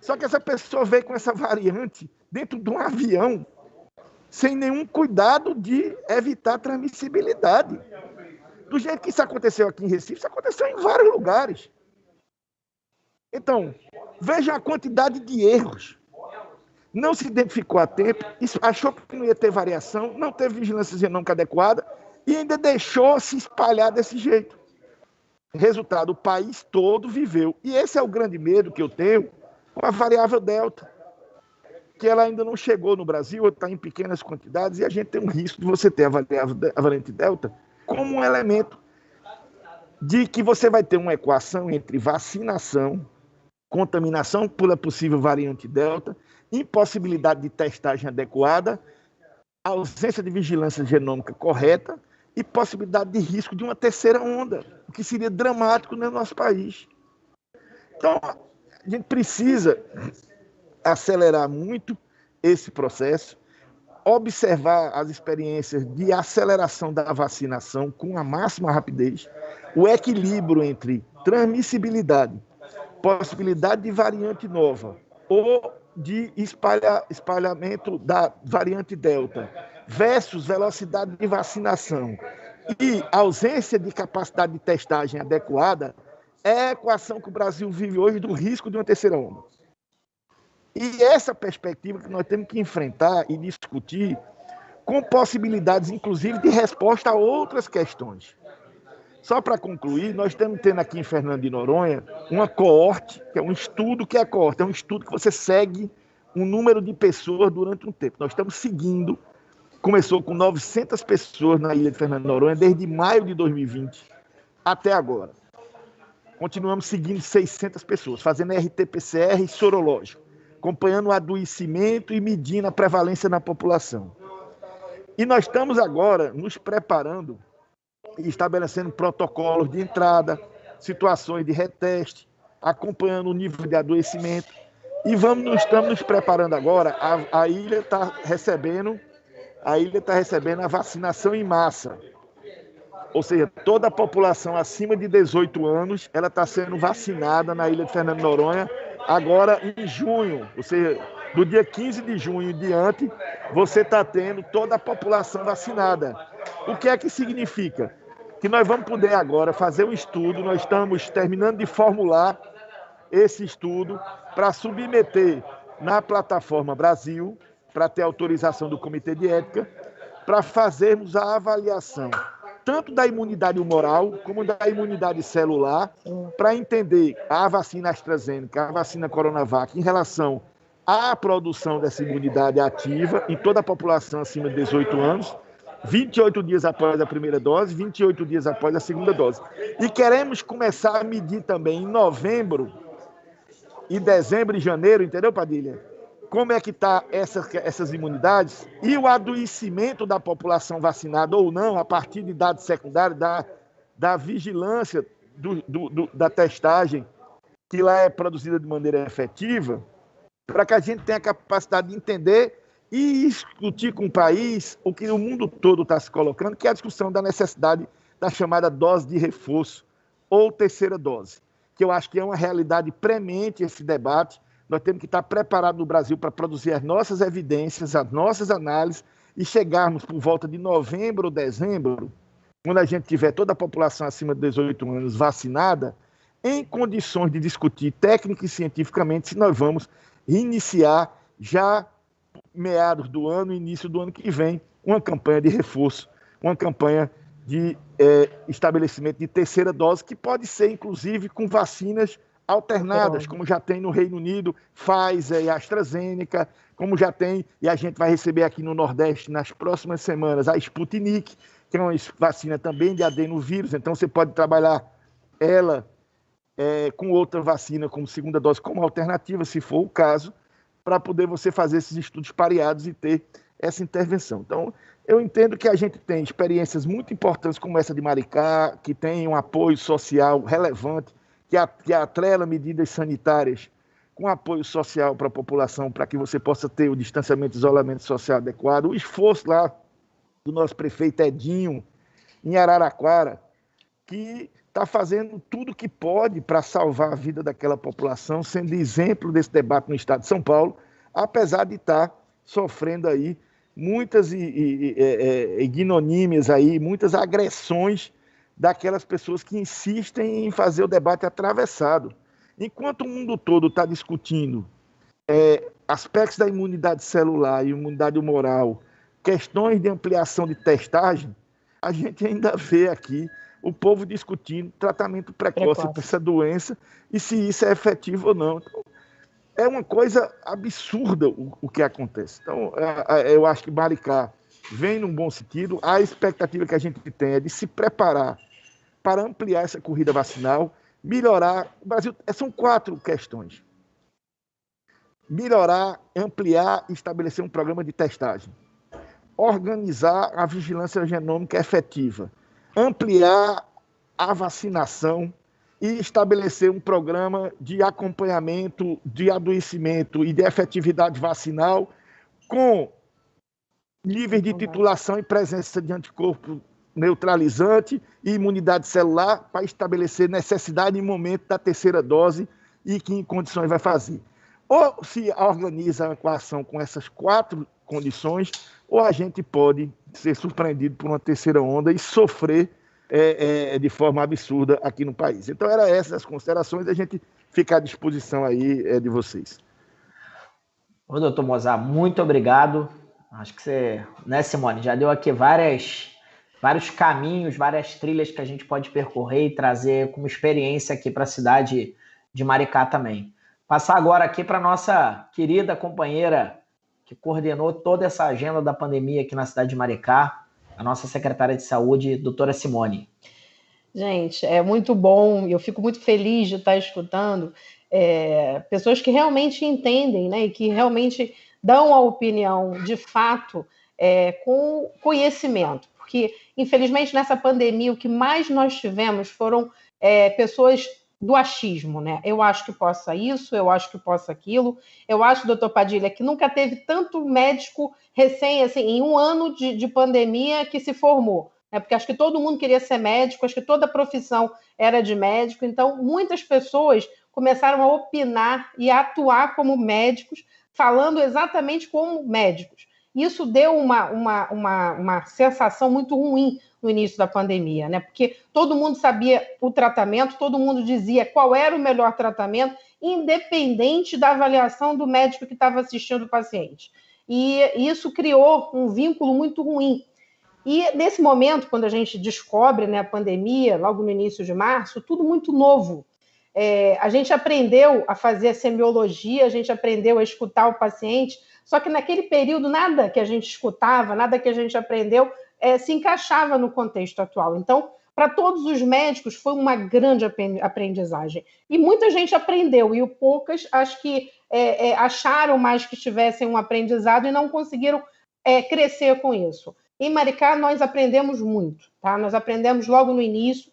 Só que essa pessoa veio com essa variante dentro de um avião, sem nenhum cuidado de evitar a transmissibilidade. Do jeito que isso aconteceu aqui em Recife, isso aconteceu em vários lugares. Então, veja a quantidade de erros. Não se identificou a tempo, achou que não ia ter variação, não teve vigilância genômica adequada e ainda deixou se espalhar desse jeito. Resultado, o país todo viveu. E esse é o grande medo que eu tenho com a variável Delta, que ela ainda não chegou no Brasil, está em pequenas quantidades, e a gente tem um risco de você ter a variante Delta como um elemento de que você vai ter uma equação entre vacinação, contaminação pela possível variante Delta, impossibilidade de testagem adequada, ausência de vigilância genômica correta e possibilidade de risco de uma terceira onda, o que seria dramático no nosso país. Então, a gente precisa acelerar muito esse processo, observar as experiências de aceleração da vacinação com a máxima rapidez, o equilíbrio entre transmissibilidade, possibilidade de variante nova ou de espalhamento da variante Delta versus velocidade de vacinação e ausência de capacidade de testagem adequada é a equação que o Brasil vive hoje do risco de uma terceira onda. E essa perspectiva que nós temos que enfrentar e discutir com possibilidades, inclusive, de resposta a outras questões. Só para concluir, nós estamos tendo aqui em Fernando de Noronha uma coorte, que é um estudo que é coorte, é um estudo que você segue um número de pessoas durante um tempo. Nós estamos seguindo, começou com 900 pessoas na ilha de Fernando de Noronha, desde maio de 2020 até agora. Continuamos seguindo 600 pessoas, fazendo RT-PCR sorológico, acompanhando o adoecimento e medindo a prevalência na população. E nós estamos agora nos preparando e estabelecendo protocolos de entrada, situações de reteste, acompanhando o nível de adoecimento. E estamos nos preparando agora, a ilha está recebendo a vacinação em massa. Ou seja, toda a população acima de 18 anos, ela está sendo vacinada na ilha de Fernando de Noronha, agora em junho, ou seja, do dia 15 de junho em diante, você está tendo toda a população vacinada. O que é que significa? Que nós vamos poder agora fazer um estudo, nós estamos terminando de formular esse estudo para submeter na plataforma Brasil, para ter autorização do Comitê de Ética, para fazermos a avaliação tanto da imunidade humoral como da imunidade celular, para entender a vacina AstraZeneca, a vacina Coronavac, em relação à produção dessa imunidade ativa em toda a população acima de 18 anos, 28 dias após a primeira dose, 28 dias após a segunda dose. E queremos começar a medir também em novembro, e dezembro e janeiro, entendeu, Padilha? Como é que está essas imunidades e o adoecimento da população vacinada ou não, a partir de dados secundários, da vigilância da testagem, que lá é produzida de maneira efetiva, para que a gente tenha a capacidade de entender e discutir com o país o que o mundo todo está se colocando, que é a discussão da necessidade da chamada dose de reforço ou terceira dose, que eu acho que é uma realidade premente esse debate. Nós temos que estar preparados no Brasil para produzir as nossas evidências, as nossas análises e chegarmos por volta de novembro ou dezembro, quando a gente tiver toda a população acima de 18 anos vacinada, em condições de discutir técnica e cientificamente se nós vamos iniciar já meados do ano, início do ano que vem, uma campanha de reforço, uma campanha de estabelecimento de terceira dose, que pode ser, inclusive, com vacinas alternadas, como já tem no Reino Unido, Pfizer e AstraZeneca, como já tem, e a gente vai receber aqui no Nordeste, nas próximas semanas, a Sputnik, que é uma vacina também de adenovírus, então você pode trabalhar ela com outra vacina como segunda dose, como alternativa, se for o caso, para poder você fazer esses estudos pareados e ter essa intervenção. Então, eu entendo que a gente tem experiências muito importantes como essa de Maricá, que tem um apoio social relevante, que atrela medidas sanitárias com apoio social para a população, para que você possa ter o distanciamento e isolamento social adequado. O esforço lá do nosso prefeito Edinho, em Araraquara, que está fazendo tudo o que pode para salvar a vida daquela população, sendo exemplo desse debate no estado de São Paulo, apesar de estar sofrendo aí muitas ignomínias aí, muitas agressões daquelas pessoas que insistem em fazer o debate atravessado. Enquanto o mundo todo está discutindo aspectos da imunidade celular e imunidade humoral, questões de ampliação de testagem, a gente ainda vê aqui o povo discutindo tratamento precoce para essa doença e se isso é efetivo ou não. Então, é uma coisa absurda o que acontece. Então, eu acho que Maricá vem num bom sentido. A expectativa que a gente tem é de se preparar para ampliar essa corrida vacinal, melhorar. O Brasil, são 4 questões. Melhorar, ampliar e estabelecer um programa de testagem. Organizar a vigilância genômica efetiva. Ampliar a vacinação e estabelecer um programa de acompanhamento, de adoecimento e de efetividade vacinal com níveis de titulação e presença de anticorpo neutralizante e imunidade celular para estabelecer necessidade e momento da terceira dose e que em condições vai fazer. Ou se organiza a ação com essas 4 condições, ou a gente pode ser surpreendido por uma terceira onda e sofrer de forma absurda aqui no país. Então, eram essas as considerações, a gente fica à disposição aí de vocês.
Ô, doutor Mozart, muito obrigado. Acho que você, né, Simone, já deu aqui vários caminhos, várias trilhas que a gente pode percorrer e trazer como experiência aqui para a cidade de Maricá também. Passar agora aqui para a nossa querida companheira que coordenou toda essa agenda da pandemia aqui na cidade de Maricá, a nossa secretária de saúde, doutora Simone.
Gente, é muito bom, eu fico muito feliz de estar escutando pessoas que realmente entendem, né, e que realmente dão a opinião de fato com conhecimento, porque infelizmente nessa pandemia o que mais nós tivemos foram pessoas do achismo, né? Eu acho que possa isso, eu acho que possa aquilo. Eu acho, doutor Padilha, que nunca teve tanto médico recém, assim, em um ano de pandemia que se formou. Porque acho que todo mundo queria ser médico, acho que toda a profissão era de médico. Então, muitas pessoas começaram a opinar e a atuar como médicos, falando exatamente como médicos. Isso deu uma sensação muito ruim no início da pandemia, né? Porque todo mundo sabia o tratamento, todo mundo dizia qual era o melhor tratamento, independente da avaliação do médico que estava assistindo o paciente. e isso criou um vínculo muito ruim. E nesse momento, quando a gente descobre, né, a pandemia, logo no início de março, tudo muito novo. A gente aprendeu a fazer a semiologia, a gente aprendeu a escutar o paciente, só que naquele período nada que a gente escutava, nada que a gente aprendeu se encaixava no contexto atual. Então, para todos os médicos, foi uma grande aprendizagem. E muita gente aprendeu, e poucas, acho que acharam mais que tivessem um aprendizado e não conseguiram crescer com isso. Em Maricá, nós aprendemos muito, tá? Nós aprendemos logo no início.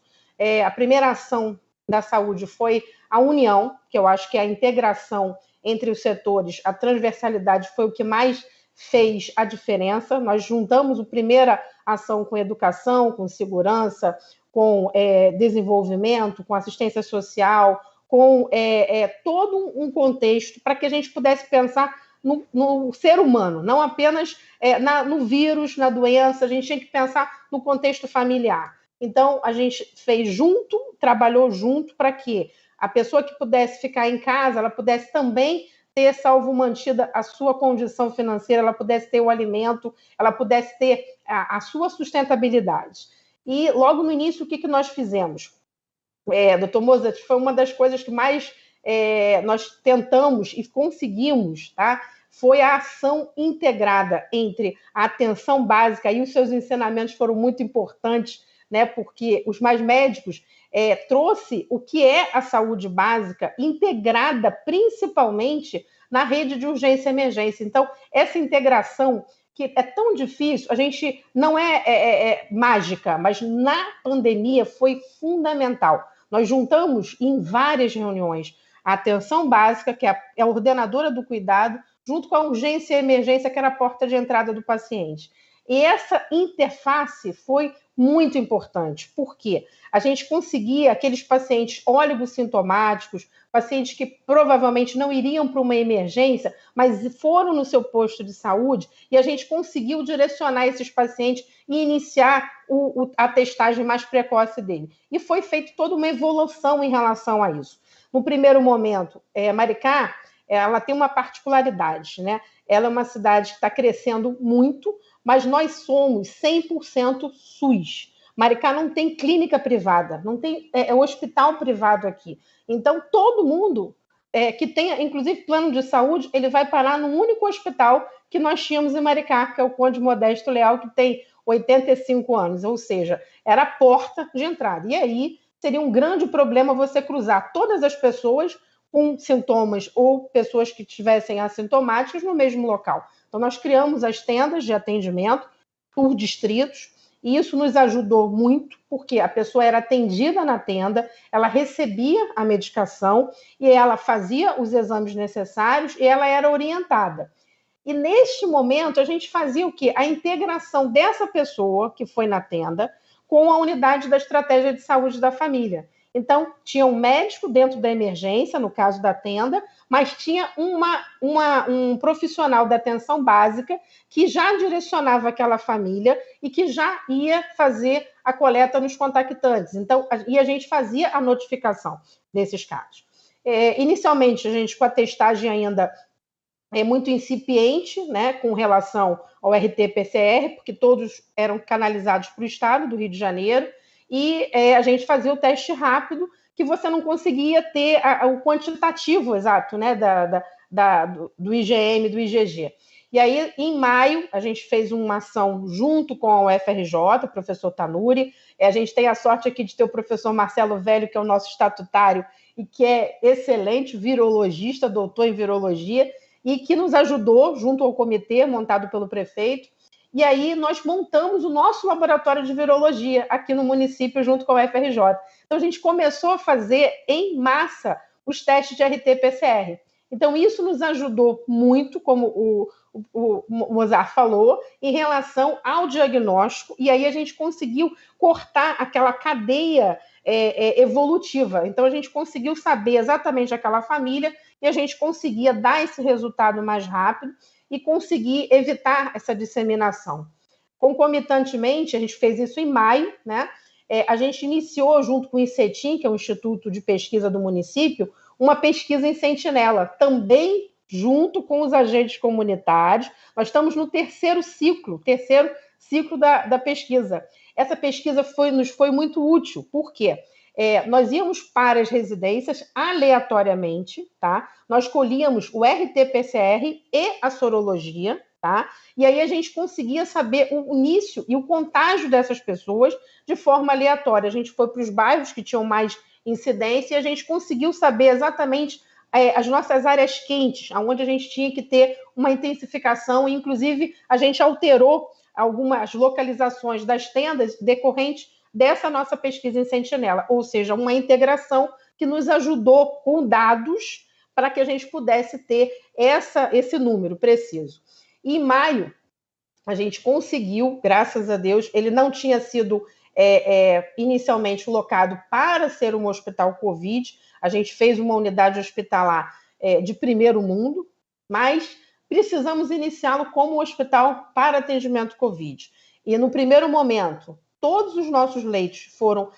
A primeira ação da saúde foi a união, que eu acho que a integração entre os setores, a transversalidade foi o que mais fez a diferença. Nós juntamos a primeira ação com educação, com segurança, com desenvolvimento, com assistência social, com todo um contexto para que a gente pudesse pensar no ser humano, não apenas no vírus, na doença, a gente tinha que pensar no contexto familiar. Então, a gente fez junto, trabalhou junto para que a pessoa que pudesse ficar em casa, ela pudesse também ter salvo mantida a sua condição financeira, ela pudesse ter o alimento, ela pudesse ter a sua sustentabilidade. E logo no início, o que nós fizemos? Doutor Mozart, foi uma das coisas que mais nós tentamos e conseguimos, tá? Foi a ação integrada entre a atenção básica, e os seus ensinamentos foram muito importantes, né? Porque os mais médicos trouxe o que é a saúde básica integrada principalmente na rede de urgência e emergência. Então, essa integração que é tão difícil, a gente não é mágica, mas na pandemia foi fundamental. Nós juntamos em várias reuniões a atenção básica, que é a ordenadora do cuidado, junto com a urgência e emergência, que era a porta de entrada do paciente. E essa interface foi muito importante, porque a gente conseguia aqueles pacientes oligossintomáticos, pacientes que provavelmente não iriam para uma emergência, mas foram no seu posto de saúde, e a gente conseguiu direcionar esses pacientes e iniciar a testagem mais precoce dele. E foi feita toda uma evolução em relação a isso. No primeiro momento, Maricá, ela tem uma particularidade, né? Ela é uma cidade que está crescendo muito, mas nós somos 100% SUS. Maricá não tem clínica privada, não tem hospital privado aqui. Então, todo mundo que tenha, inclusive, plano de saúde, ele vai parar no único hospital que nós tínhamos em Maricá, que é o Conde Modesto Leal, que tem 85 anos, ou seja, era a porta de entrada. E aí seria um grande problema você cruzar todas as pessoas com sintomas ou pessoas que estivessem assintomáticas no mesmo local. Então, nós criamos as tendas de atendimento por distritos, e isso nos ajudou muito, porque a pessoa era atendida na tenda, ela recebia a medicação, e ela fazia os exames necessários, e ela era orientada. E neste momento, a gente fazia o quê? A integração dessa pessoa que foi na tenda com a unidade da estratégia de saúde da família. Então, tinha um médico dentro da emergência, no caso da tenda, mas tinha um profissional da atenção básica que já direcionava aquela família e que já ia fazer a coleta nos contactantes. Então, e a gente fazia a notificação desses casos. Inicialmente, a gente com a testagem ainda muito incipiente, né, com relação ao RT-PCR, porque todos eram canalizados para o estado do Rio de Janeiro, e a gente fazia o teste rápido, que você não conseguia ter o quantitativo exato, né, do IgM, do IgG. E aí, em maio, a gente fez uma ação junto com a UFRJ, o professor Tanuri. A gente tem a sorte aqui de ter o professor Marcelo Velho, que é o nosso estatutário, e que é excelente virologista, doutor em virologia, e que nos ajudou, junto ao comitê montado pelo prefeito. E aí nós montamos o nosso laboratório de virologia aqui no município, junto com a UFRJ. Então, a gente começou a fazer em massa os testes de RT-PCR. Então, isso nos ajudou muito, como o Mozart falou, em relação ao diagnóstico, e aí a gente conseguiu cortar aquela cadeia evolutiva. Então, a gente conseguiu saber exatamente aquela família e a gente conseguia dar esse resultado mais rápido e conseguir evitar essa disseminação. Concomitantemente, a gente fez isso em maio, né? A gente iniciou, junto com o INCETIM, que é o Instituto de Pesquisa do município, uma pesquisa em sentinela, também junto com os agentes comunitários. Nós estamos no terceiro ciclo da pesquisa. Essa pesquisa nos foi muito útil, por quê? Nós íamos para as residências aleatoriamente, tá? Nós colhíamos o RT-PCR e a sorologia, tá? E aí a gente conseguia saber o início e o contágio dessas pessoas de forma aleatória. A gente foi para os bairros que tinham mais incidência e a gente conseguiu saber exatamente as nossas áreas quentes, onde a gente tinha que ter uma intensificação, e inclusive a gente alterou algumas localizações das tendas decorrentes dessa nossa pesquisa em Sentinela, ou seja, uma integração que nos ajudou com dados para que a gente pudesse ter esse número preciso. E em maio, a gente conseguiu, graças a Deus, ele não tinha sido inicialmente locado para ser um hospital Covid, a gente fez uma unidade hospitalar de primeiro mundo, mas precisamos iniciá-lo como hospital para atendimento Covid. E no primeiro momento, todos os nossos leitos foram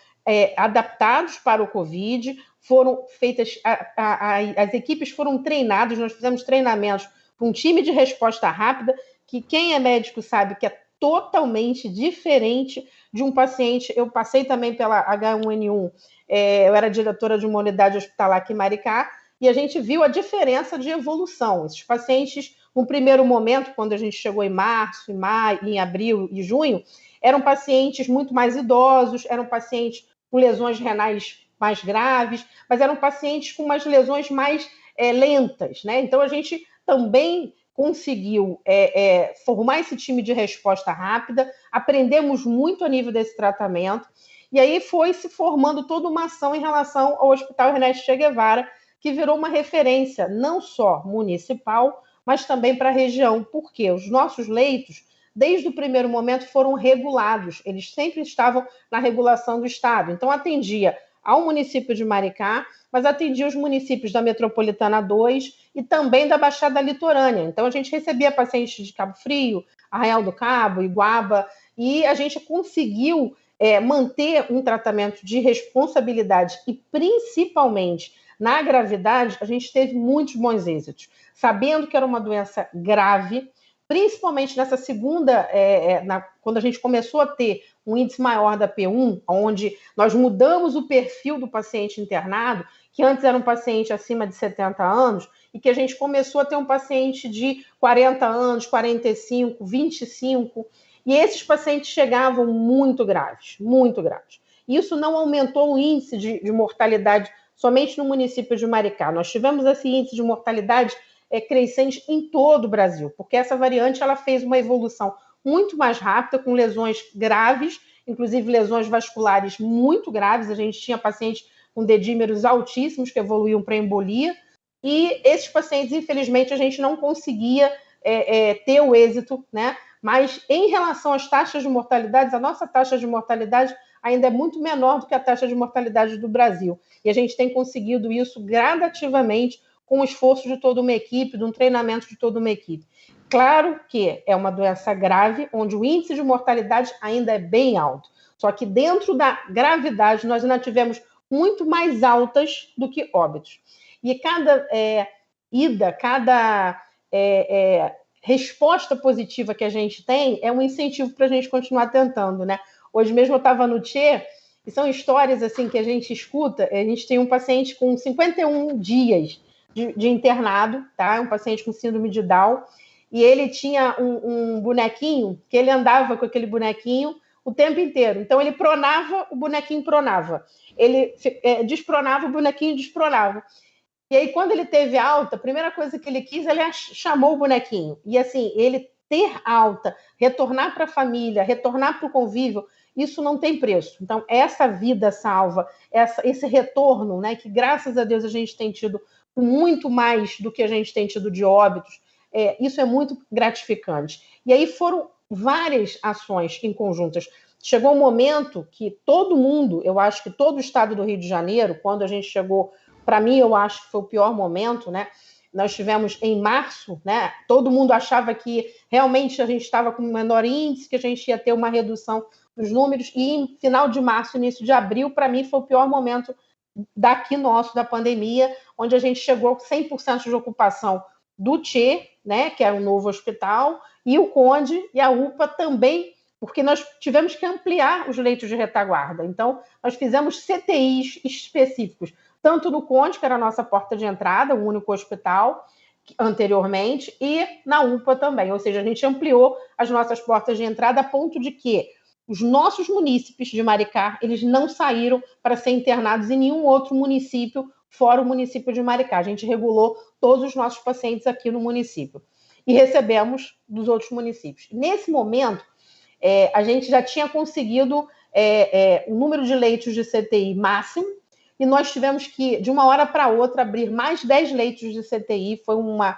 adaptados para o Covid, foram feitas, as equipes foram treinadas, nós fizemos treinamentos com um time de resposta rápida, que quem é médico sabe que é totalmente diferente de um paciente. Eu passei também pela H1N1, eu era diretora de uma unidade hospitalar aqui em Maricá, e a gente viu a diferença de evolução. Esses pacientes, no primeiro momento, quando a gente chegou em março, em maio, em abril e junho, eram pacientes muito mais idosos, eram pacientes com lesões renais mais graves, mas eram pacientes com umas lesões mais lentas, né? Então, a gente também conseguiu formar esse time de resposta rápida, aprendemos muito a nível desse tratamento, e aí foi se formando toda uma ação em relação ao Hospital Ernesto Che Guevara, que virou uma referência não só municipal, mas também para a região, porque os nossos leitos, desde o primeiro momento, foram regulados, eles sempre estavam na regulação do Estado, então atendia ao município de Maricá, mas atendia os municípios da Metropolitana 2 e também da Baixada Litorânea. Então, a gente recebia pacientes de Cabo Frio, Arraial do Cabo, Iguaba, e a gente conseguiu manter um tratamento de responsabilidade e, principalmente, na gravidade, a gente teve muitos bons êxitos, sabendo que era uma doença grave, principalmente nessa segunda, quando a gente começou a ter um índice maior da P1, onde nós mudamos o perfil do paciente internado, que antes era um paciente acima de 70 anos, e que a gente começou a ter um paciente de 40 anos, 45, 25, e esses pacientes chegavam muito graves, muito graves. Isso não aumentou o índice de mortalidade somente no município de Maricá. Nós tivemos esse índice de mortalidade crescente em todo o Brasil, porque essa variante ela fez uma evolução muito mais rápida, com lesões graves, inclusive lesões vasculares muito graves. A gente tinha pacientes com dedímeros altíssimos que evoluíam para embolia, e esses pacientes, infelizmente, a gente não conseguia ter o êxito, né? Mas em relação às taxas de mortalidade, a nossa taxa de mortalidade ainda é muito menor do que a taxa de mortalidade do Brasil. E a gente tem conseguido isso gradativamente, com o esforço de toda uma equipe, de um treinamento de toda uma equipe. Claro que é uma doença grave, onde o índice de mortalidade ainda é bem alto. Só que dentro da gravidade, nós ainda tivemos muito mais altas do que óbitos. E cada resposta positiva que a gente tem é um incentivo para a gente continuar tentando, né? Hoje mesmo eu estava no Tchê, e são histórias assim que a gente escuta. A gente tem um paciente com 51 dias de internado, tá? Um paciente com síndrome de Down, e ele tinha um bonequinho, que ele andava com aquele bonequinho o tempo inteiro. Então, ele pronava, o bonequinho pronava. Ele despronava, o bonequinho despronava. E aí, quando ele teve alta, a primeira coisa que ele quis, ele chamou o bonequinho. E assim, ele ter alta, retornar para a família, retornar para o convívio, isso não tem preço. Então, essa vida salva, esse retorno, né, que graças a Deus a gente tem tido muito mais do que a gente tem tido de óbitos, isso é muito gratificante. E aí foram várias ações em conjuntas. Chegou um momento que todo mundo, eu acho que todo o estado do Rio de Janeiro, quando a gente chegou, para mim, eu acho que foi o pior momento, né? Nós tivemos em março, né? Todo mundo achava que realmente a gente estava com um menor índice, que a gente ia ter uma redução dos números, e em final de março, início de abril, para mim foi o pior momento daqui nosso, da pandemia, onde a gente chegou com 100% de ocupação do Tchê, né, que é um novo hospital, e o Conde e a UPA também, porque nós tivemos que ampliar os leitos de retaguarda. Então, nós fizemos CTIs específicos, tanto no Conde, que era a nossa porta de entrada, o único hospital anteriormente, e na UPA também. Ou seja, a gente ampliou as nossas portas de entrada a ponto de que os nossos munícipes de Maricá, eles não saíram para ser internados em nenhum outro município, fora o município de Maricá. A gente regulou todos os nossos pacientes aqui no município. E recebemos dos outros municípios. Nesse momento, a gente já tinha conseguido o número de leitos de CTI máximo, e nós tivemos que, de uma hora para outra, abrir mais 10 leitos de CTI. Foi uma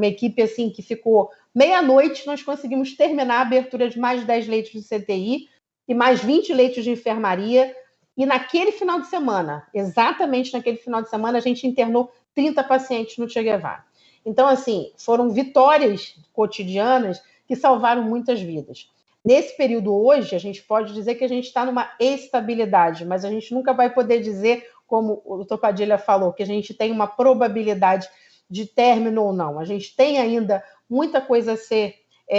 equipe assim que ficou meia-noite, nós conseguimos terminar a abertura de mais 10 leitos de CTI e mais 20 leitos de enfermaria. E naquele final de semana, exatamente naquele final de semana, a gente internou 30 pacientes no Che Guevara. Então, assim, foram vitórias cotidianas que salvaram muitas vidas. Nesse período hoje, a gente pode dizer que a gente está numa estabilidade, mas a gente nunca vai poder dizer, como o Dr. Padilha falou, que a gente tem uma probabilidade de término ou não. A gente tem ainda muita coisa a ser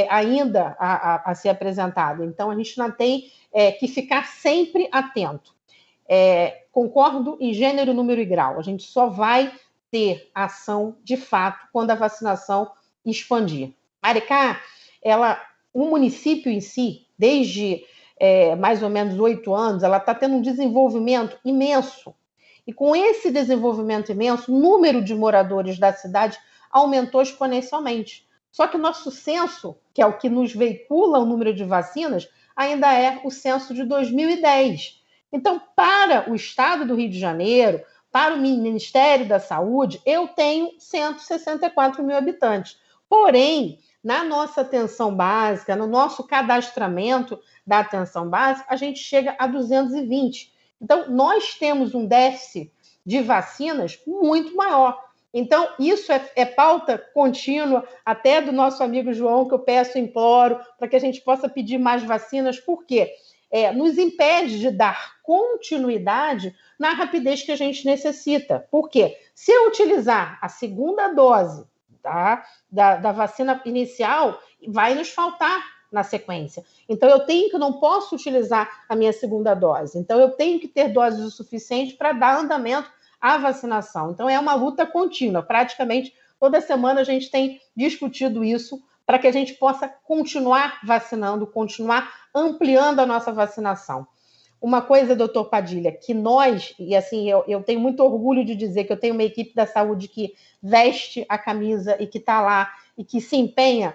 a ser apresentada. Então, a gente ainda tem que ficar sempre atento. Concordo em gênero, número e grau. A gente só vai ter ação de fato quando a vacinação expandir. Maricá, o município em si, desde mais ou menos 8 anos, ela está tendo um desenvolvimento imenso. E com esse desenvolvimento imenso, o número de moradores da cidade aumentou exponencialmente. Só que o nosso censo, que é o que nos veicula o número de vacinas, ainda é o censo de 2010. Então, para o estado do Rio de Janeiro, para o Ministério da Saúde, eu tenho 164 mil habitantes. Porém, na nossa atenção básica, no nosso cadastramento da atenção básica, a gente chega a 220. Então, nós temos um déficit de vacinas muito maior. Então, isso é pauta contínua, até do nosso amigo João, que eu peço e imploro, para que a gente possa pedir mais vacinas, porque nos impede de dar continuidade na rapidez que a gente necessita. Por quê? Se eu utilizar a segunda dose da vacina inicial, vai nos faltar na sequência. Então, não posso utilizar a minha segunda dose. Então, eu tenho que ter doses o suficiente para dar andamento à vacinação. Então, é uma luta contínua. Praticamente, toda semana a gente tem discutido isso para que a gente possa continuar vacinando, continuar ampliando a nossa vacinação. Uma coisa, doutor Padilha, que nós, e assim, eu tenho muito orgulho de dizer que eu tenho uma equipe da saúde que veste a camisa e que está lá e que se empenha.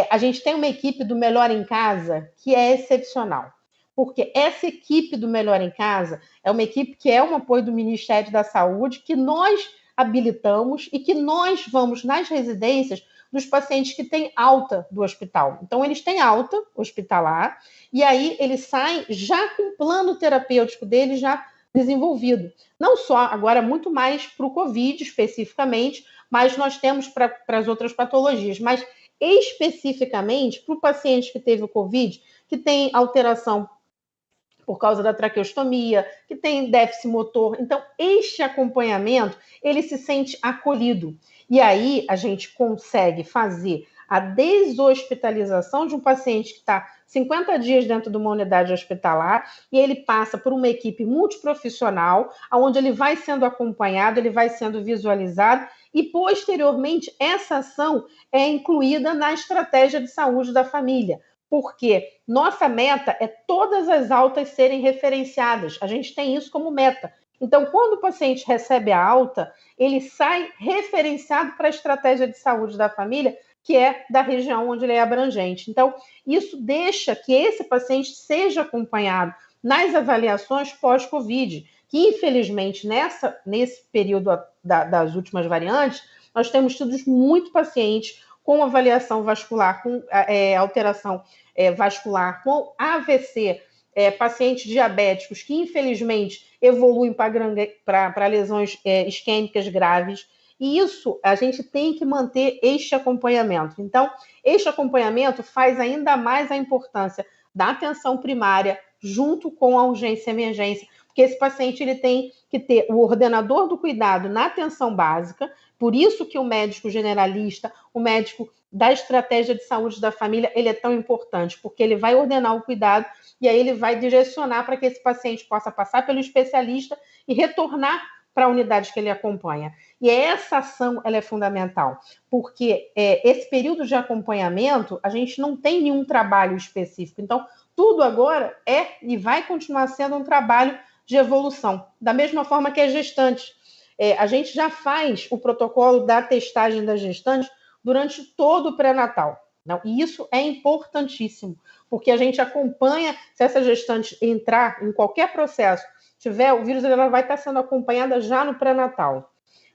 A gente tem uma equipe do Melhor em Casa que é excepcional, porque essa equipe do Melhor em Casa é uma equipe que é um apoio do Ministério da Saúde, que nós habilitamos e que nós vamos nas residências dos pacientes que têm alta do hospital. Então, eles têm alta hospitalar e aí eles saem já com o plano terapêutico deles já desenvolvido. Não só, agora muito mais para o COVID especificamente, mas nós temos para as outras patologias, mas especificamente para o paciente que teve o COVID, que tem alteração por causa da traqueostomia, que tem déficit motor. Então, este acompanhamento, ele se sente acolhido. E aí, a gente consegue fazer a deshospitalização de um paciente que está 50 dias dentro de uma unidade hospitalar e ele passa por uma equipe multiprofissional, onde ele vai sendo acompanhado, ele vai sendo visualizado e, posteriormente, essa ação é incluída na estratégia de saúde da família. Porque nossa meta é todas as altas serem referenciadas. A gente tem isso como meta. Então, quando o paciente recebe a alta, ele sai referenciado para a estratégia de saúde da família, que é da região onde ele é abrangente. Então, isso deixa que esse paciente seja acompanhado nas avaliações pós-Covid, que, infelizmente, nesse período das últimas variantes, nós temos tido muito pacientes com avaliação vascular, com alteração vascular, com AVC, pacientes diabéticos que, infelizmente, evoluem para lesões isquêmicas graves. E isso, a gente tem que manter este acompanhamento. Então, este acompanhamento faz ainda mais a importância da atenção primária junto com a urgência e emergência, porque esse paciente ele tem que ter o ordenador do cuidado na atenção básica, por isso que o médico generalista, o médico da estratégia de saúde da família, ele é tão importante, porque ele vai ordenar o cuidado e aí ele vai direcionar para que esse paciente possa passar pelo especialista e retornar para a unidade que ele acompanha. E essa ação ela é fundamental, porque esse período de acompanhamento, a gente não tem nenhum trabalho específico. Então, tudo agora é e vai continuar sendo um trabalho de evolução. Da mesma forma que a gestante. A gente já faz o protocolo da testagem da gestante durante todo o pré-natal. E isso é importantíssimo, porque a gente acompanha, se essa gestante entrar em qualquer processo, tiver o vírus, ela vai estar sendo acompanhada já no pré-natal.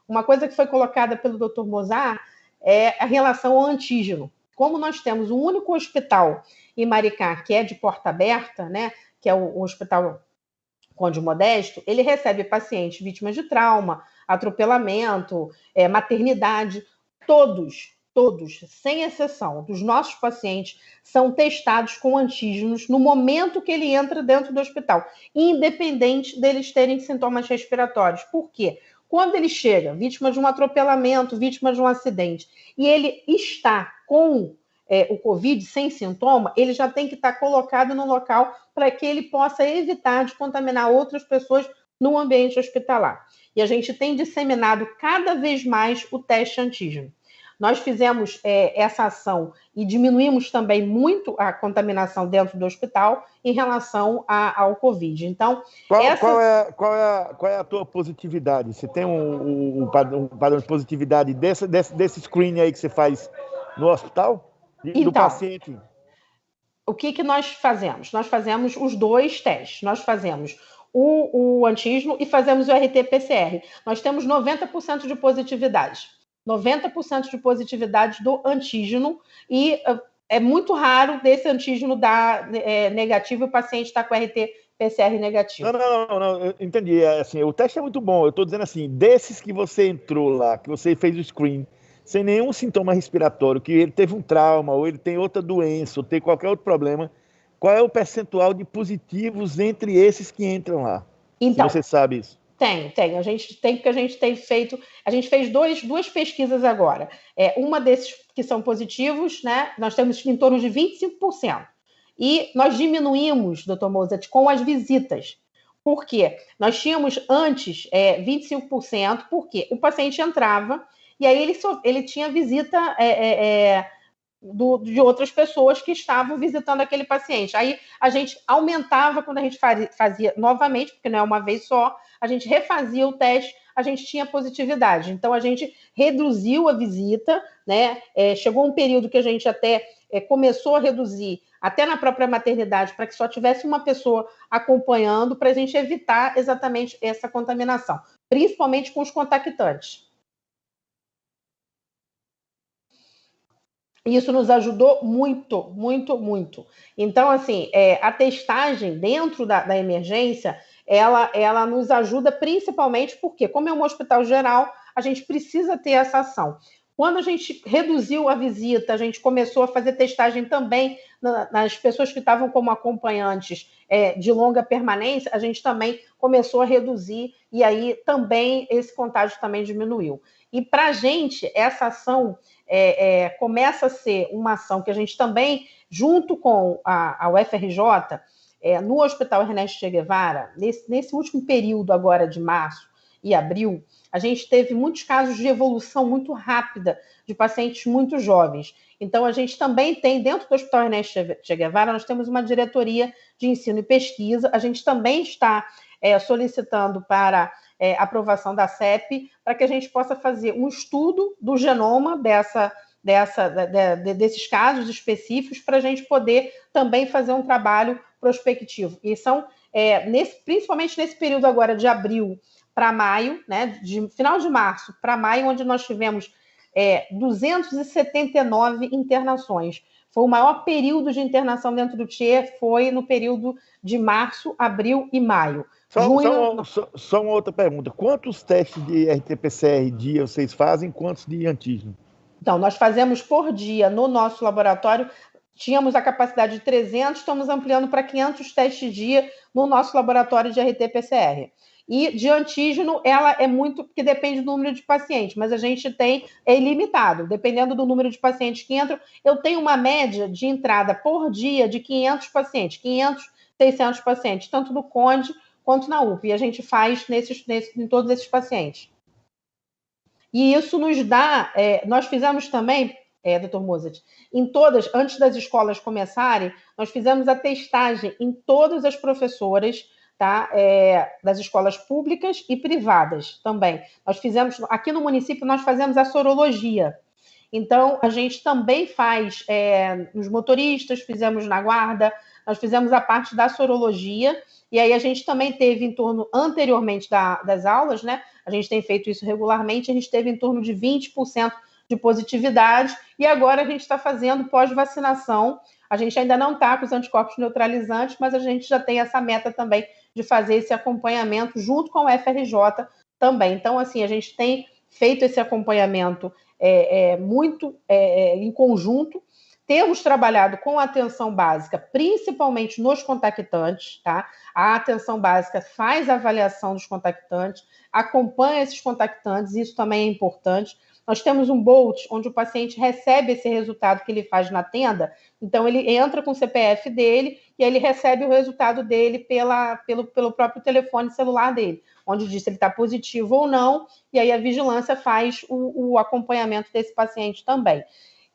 Uma coisa que foi colocada pelo Dr. Mozart é a relação ao antígeno. Como nós temos um único hospital em Maricá, que é de porta aberta, né, que é o Hospital Conde Modesto, ele recebe pacientes vítimas de trauma, atropelamento, maternidade, todos, sem exceção, dos nossos pacientes são testados com antígenos no momento que ele entra dentro do hospital, independente deles terem sintomas respiratórios. Por quê? Quando ele chega, vítima de um atropelamento, vítima de um acidente, e ele está com o Covid sem sintoma, ele já tem que estar colocado no local para que ele possa evitar de contaminar outras pessoas no ambiente hospitalar. E a gente tem disseminado cada vez mais o teste antígeno. Nós fizemos essa ação e diminuímos também muito a contaminação dentro do hospital em relação ao Covid. Então,
qual é a tua positividade? Você tem um padrão de positividade desse screening aí que você faz no hospital? Do paciente?
O que nós fazemos? Nós fazemos os dois testes. Nós fazemos o antígeno e fazemos o RT-PCR. Nós temos 90% de positividade. 90% de positividade do antígeno e é muito raro desse antígeno dar negativo e o paciente está com RT-PCR negativo.
Não, eu entendi. Assim, o teste é muito bom. Eu estou dizendo assim, desses que você entrou lá, que você fez o screen, sem nenhum sintoma respiratório, que ele teve um trauma, ou ele tem outra doença, ou tem qualquer outro problema, qual é o percentual de positivos entre esses que entram lá?
Então,
se você sabe isso.
Tem. A gente tem, porque a gente tem feito... A gente fez duas pesquisas agora. Uma desses que são positivos, né? Nós temos em torno de 25%. E nós diminuímos, doutor Mozart, com as visitas. Por quê? Nós tínhamos antes 25%, porque o paciente entrava e aí ele tinha visita de outras pessoas que estavam visitando aquele paciente. Aí a gente aumentava quando a gente fazia novamente, porque não é uma vez só, a gente refazia o teste, a gente tinha positividade. Então, a gente reduziu a visita, né? Chegou um período que a gente até começou a reduzir, até na própria maternidade, para que só tivesse uma pessoa acompanhando, para a gente evitar exatamente essa contaminação, principalmente com os contactantes. Isso nos ajudou muito, muito, muito. Então, assim, a testagem dentro da emergência, ela nos ajuda principalmente porque, como é um hospital geral, a gente precisa ter essa ação. Quando a gente reduziu a visita, a gente começou a fazer testagem também nas pessoas que estavam como acompanhantes de longa permanência, a gente também começou a reduzir e aí também esse contágio também diminuiu. E para a gente, essa ação começa a ser uma ação que a gente também, junto com a UFRJ, no Hospital Ernesto Che Guevara, nesse último período agora de março e abril, a gente teve muitos casos de evolução muito rápida de pacientes muito jovens. Então, a gente também tem, dentro do Hospital Ernesto Che Guevara, nós temos uma diretoria de ensino e pesquisa, a gente também está solicitando para aprovação da CEP, para que a gente possa fazer um estudo do genoma desses casos específicos, para a gente poder também fazer um trabalho prospectivo. E são, principalmente nesse período agora de abril para maio, né, de final de março para maio, onde nós tivemos 279 internações. Foi o maior período de internação dentro do TIE, foi no período de março, abril e maio.
Só uma outra pergunta. Quantos testes de RT-PCR dia vocês fazem? Quantos de antígeno?
Então, nós fazemos por dia no nosso laboratório tínhamos a capacidade de 300, estamos ampliando para 500 testes dia no nosso laboratório de RT-PCR. E de antígeno, ela é muito, porque depende do número de pacientes, mas a gente tem, é ilimitado, dependendo do número de pacientes que entram. Eu tenho uma média de entrada por dia de 500 pacientes, 500, 600 pacientes, tanto no Conde quanto na UPA, e a gente faz em todos esses pacientes. E isso nos dá, nós fizemos também, Dr. Mozart, em todas, antes das escolas começarem, nós fizemos a testagem em todas as professoras, tá? Das escolas públicas e privadas também. Nós fizemos, aqui no município, nós fazemos a sorologia. Então, a gente também faz nos motoristas, fizemos na guarda, nós fizemos a parte da sorologia, e aí a gente também teve em torno, anteriormente das aulas, né? A gente tem feito isso regularmente, a gente teve em torno de 20% de positividade, e agora a gente está fazendo pós-vacinação. A gente ainda não está com os anticorpos neutralizantes, mas a gente já tem essa meta também de fazer esse acompanhamento junto com o FRJ também. Então, assim, a gente tem feito esse acompanhamento muito em conjunto. Temos trabalhado com a atenção básica, principalmente nos contactantes, tá? A atenção básica faz a avaliação dos contactantes, acompanha esses contactantes, isso também é importante. Nós temos um Bolt, onde o paciente recebe esse resultado que ele faz na tenda, então ele entra com o CPF dele e aí ele recebe o resultado dele pelo próprio telefone celular dele, onde diz se ele está positivo ou não, e aí a vigilância faz o acompanhamento desse paciente também.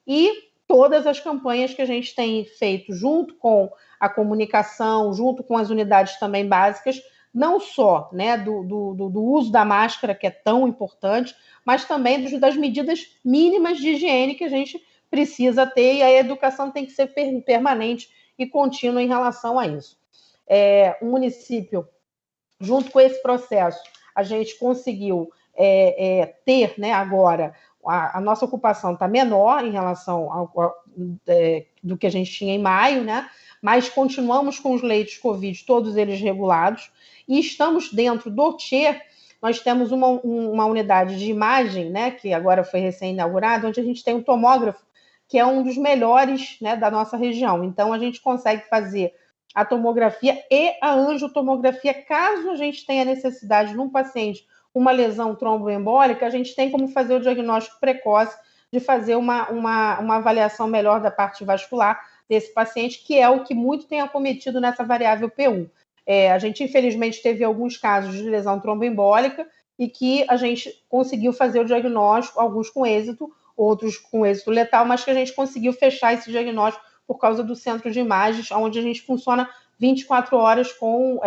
E todas as campanhas que a gente tem feito junto com a comunicação, junto com as unidades também básicas, não só, né, do uso da máscara, que é tão importante, mas também das medidas mínimas de higiene que a gente precisa ter, e a educação tem que ser permanente e contínua em relação a isso. O município, junto com esse processo, a gente conseguiu ter, né, agora, a nossa ocupação está menor em relação do que a gente tinha em maio, né? Mas continuamos com os leitos Covid, todos eles regulados, e estamos dentro do TIE, nós temos uma unidade de imagem, né, que agora foi recém-inaugurada, onde a gente tem um tomógrafo, que é um dos melhores, né, da nossa região. Então, a gente consegue fazer a tomografia e a angiotomografia, caso a gente tenha necessidade num paciente uma lesão tromboembólica, a gente tem como fazer o diagnóstico precoce de fazer uma avaliação melhor da parte vascular desse paciente, que é o que muito tem acometido nessa variável P1. A gente, infelizmente, teve alguns casos de lesão tromboembólica e que a gente conseguiu fazer o diagnóstico, alguns com êxito, outros com êxito letal, mas que a gente conseguiu fechar esse diagnóstico por causa do centro de imagens, onde a gente funciona 24 horas com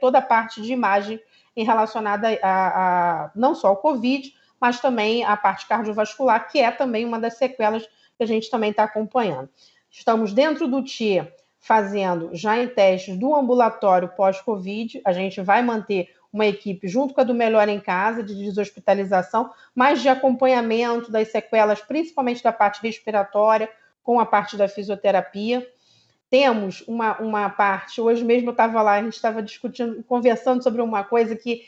toda a parte de imagem relacionada a não só ao Covid, mas também a parte cardiovascular, que é também uma das sequelas que a gente também está acompanhando. Estamos dentro do TIE fazendo já em testes do ambulatório pós-Covid, a gente vai manter uma equipe junto com a do Melhor em Casa, de deshospitalização, mas de acompanhamento das sequelas, principalmente da parte respiratória, com a parte da fisioterapia. Temos uma parte, hoje mesmo eu estava lá, a gente estava discutindo, conversando sobre uma coisa que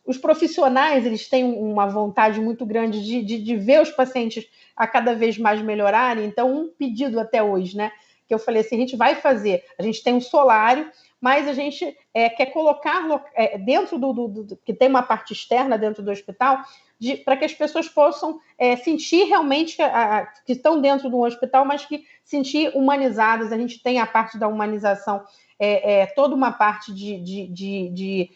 os profissionais, eles têm uma vontade muito grande de ver os pacientes a cada vez mais melhorarem. Então, um pedido até hoje, né, que eu falei assim, a gente vai fazer, a gente tem um solário, mas a gente quer colocar dentro que tem uma parte externa dentro do hospital, para que as pessoas possam sentir realmente que estão dentro do hospital, mas que sentir humanizadas. A gente tem a parte da humanização, toda uma parte de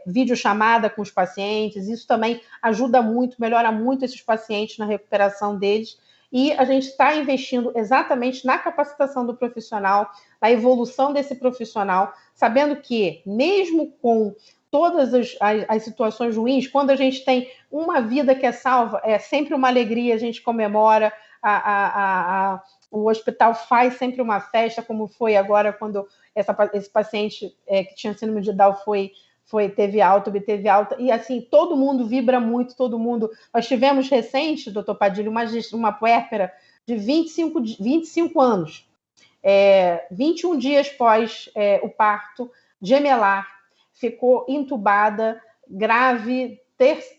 videochamada com os pacientes, isso também ajuda muito, melhora muito esses pacientes na recuperação deles, e a gente está investindo exatamente na capacitação do profissional, na evolução desse profissional, sabendo que, mesmo com todas as situações ruins, quando a gente tem uma vida que é salva, é sempre uma alegria, a gente comemora, o hospital faz sempre uma festa, como foi agora quando esse paciente que tinha síndrome de Down obteve alta, e assim, todo mundo vibra muito, todo mundo. Nós tivemos recente, doutor Padilha, uma puérpera de 25 anos, 21 dias pós o parto, gemelar, ficou entubada, grave,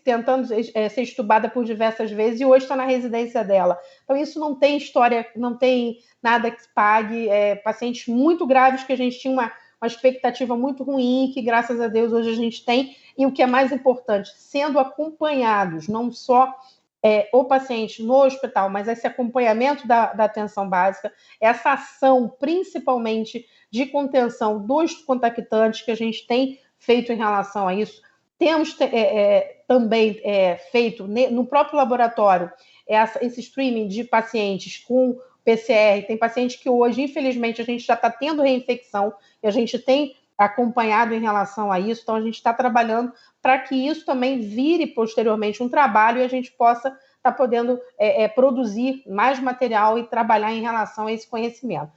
tentando ser estubada por diversas vezes e hoje está na residência dela. Então, isso não tem história, não tem nada que pague. Pacientes muito graves que a gente tinha uma expectativa muito ruim, que graças a Deus hoje a gente tem, e o que é mais importante, sendo acompanhados, não só o paciente no hospital, mas esse acompanhamento da atenção básica, essa ação principalmente de contenção dos contactantes que a gente tem feito em relação a isso. Temos também feito no próprio laboratório esse streaming de pacientes com PCR. Tem paciente que hoje, infelizmente, a gente já está tendo reinfecção e a gente tem acompanhado em relação a isso. Então, a gente está trabalhando para que isso também vire posteriormente um trabalho e a gente possa estar podendo produzir mais material e trabalhar em relação a esse conhecimento.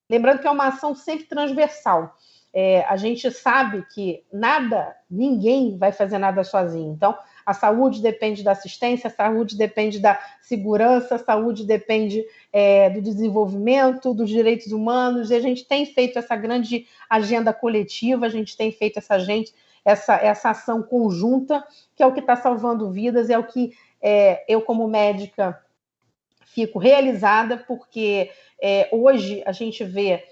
Lembrando que é uma ação sempre transversal. A gente sabe que ninguém vai fazer nada sozinho. Então, a saúde depende da assistência, a saúde depende da segurança, a saúde depende do desenvolvimento, dos direitos humanos, e a gente tem feito essa grande agenda coletiva, a gente tem feito essa ação conjunta, que é o que está salvando vidas, é o que eu, como médica, fico realizada, porque hoje a gente vê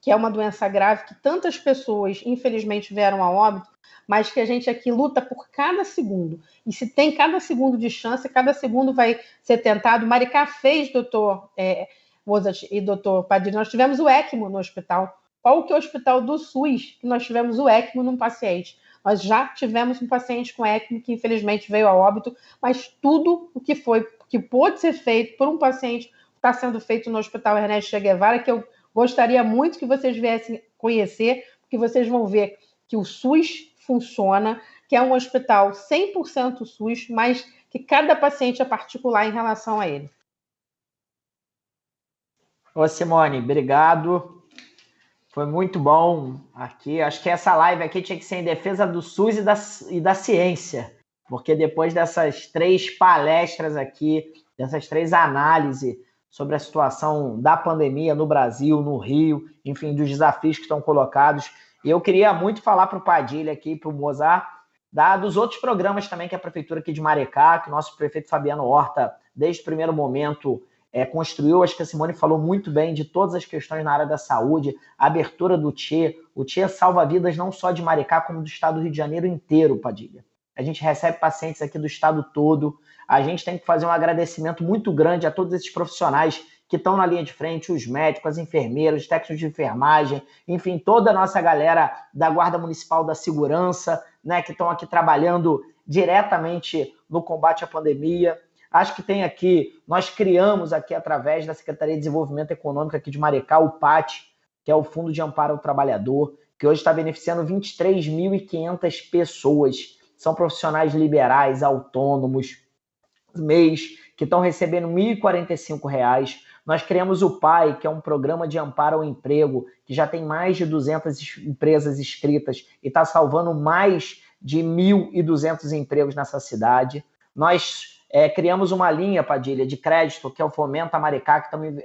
que é uma doença grave, que tantas pessoas, infelizmente, vieram a óbito, mas que a gente aqui luta por cada segundo. E se tem cada segundo de chance, cada segundo vai ser tentado. Maricá fez, doutor Mozart e doutor Padilha, nós tivemos o ECMO no hospital. Qual que é o hospital do SUS que nós tivemos o ECMO num paciente? Nós já tivemos um paciente com ECMO que, infelizmente, veio a óbito, mas tudo o que pôde ser feito por um paciente está sendo feito no Hospital Ernesto Che Guevara, que eu gostaria muito que vocês viessem conhecer, porque vocês vão ver que o SUS funciona, que é um hospital 100% SUS, mas que cada paciente é particular em relação a ele.
Ô, Simone, obrigado. Foi muito bom aqui. Acho que essa live aqui tinha que ser em defesa do SUS e da ciência, porque depois dessas 3 palestras aqui, dessas 3 análises sobre a situação da pandemia no Brasil, no Rio, enfim, dos desafios que estão colocados. E eu queria muito falar para o Padilha aqui, para o Mozart, dos outros programas também que a Prefeitura aqui de Maricá, que o nosso prefeito Fabiano Horta, desde o primeiro momento, construiu. Acho que a Simone falou muito bem de todas as questões na área da saúde, a abertura do TIE. O TIE salva vidas não só de Maricá, como do estado do Rio de Janeiro inteiro, Padilha. A gente recebe pacientes aqui do estado todo. A gente tem que fazer um agradecimento muito grande a todos esses profissionais que estão na linha de frente, os médicos, as enfermeiras, os técnicos de enfermagem, enfim, toda a nossa galera da Guarda Municipal da Segurança, né, que estão aqui trabalhando diretamente no combate à pandemia. Acho que tem aqui, nós criamos aqui através da Secretaria de Desenvolvimento Econômico aqui de Maricá, o PAT, que é o Fundo de Amparo ao Trabalhador, que hoje está beneficiando 23.500 pessoas. São profissionais liberais, autônomos, MEIs, que estão recebendo R$ 1.045. Nós criamos o PAI, que é um programa de amparo ao emprego, que já tem mais de 200 empresas inscritas e está salvando mais de 1.200 empregos nessa cidade. Nós criamos uma linha, Padilha, de crédito, que é o Fomenta Maricá, que também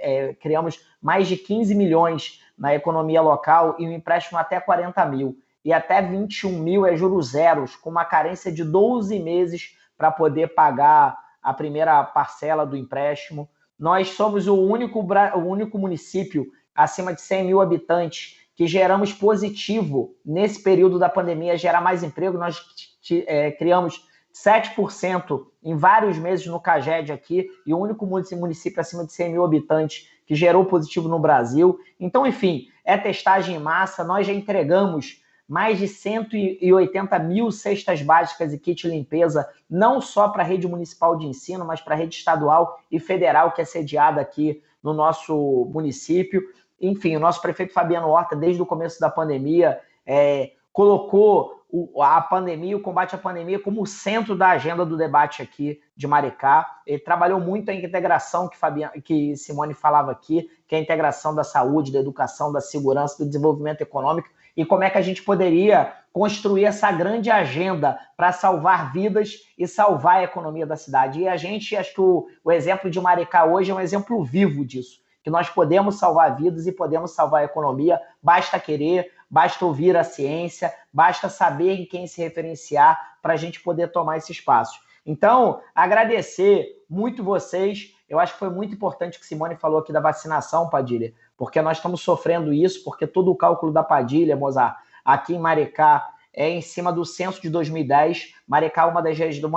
criamos mais de 15 milhões na economia local e um empréstimo até 40 mil. E até 21 mil é juros zeros, com uma carência de 12 meses para poder pagar a primeira parcela do empréstimo. Nós somos o único município acima de 100 mil habitantes que geramos positivo nesse período da pandemia, gerar mais emprego. Nós criamos 7% em vários meses no CAGED aqui, e o único município acima de 100 mil habitantes que gerou positivo no Brasil. Então, enfim, é testagem em massa. Nós já entregamos mais de 180 mil cestas básicas e kit limpeza, não só para a rede municipal de ensino, mas para a rede estadual e federal, que é sediada aqui no nosso município. Enfim, o nosso prefeito Fabiano Horta, desde o começo da pandemia, colocou a pandemia, o combate à pandemia, como o centro da agenda do debate aqui de Maricá. Ele trabalhou muito a integração que Simone falava aqui, que é a integração da saúde, da educação, da segurança, do desenvolvimento econômico, e como é que a gente poderia construir essa grande agenda para salvar vidas e salvar a economia da cidade. E a gente, acho que o exemplo de Maricá hoje é um exemplo vivo disso, que nós podemos salvar vidas e podemos salvar a economia, basta querer. basta ouvir a ciência, basta saber em quem se referenciar para a gente poder tomar esse espaço. Então, agradecer muito vocês. Eu acho que foi muito importante o que Simone falou aqui da vacinação, Padilha, porque nós estamos sofrendo isso, porque todo o cálculo da Padilha, Mozart, aqui em Maricá, é em cima do censo de 2010. Maricá é uma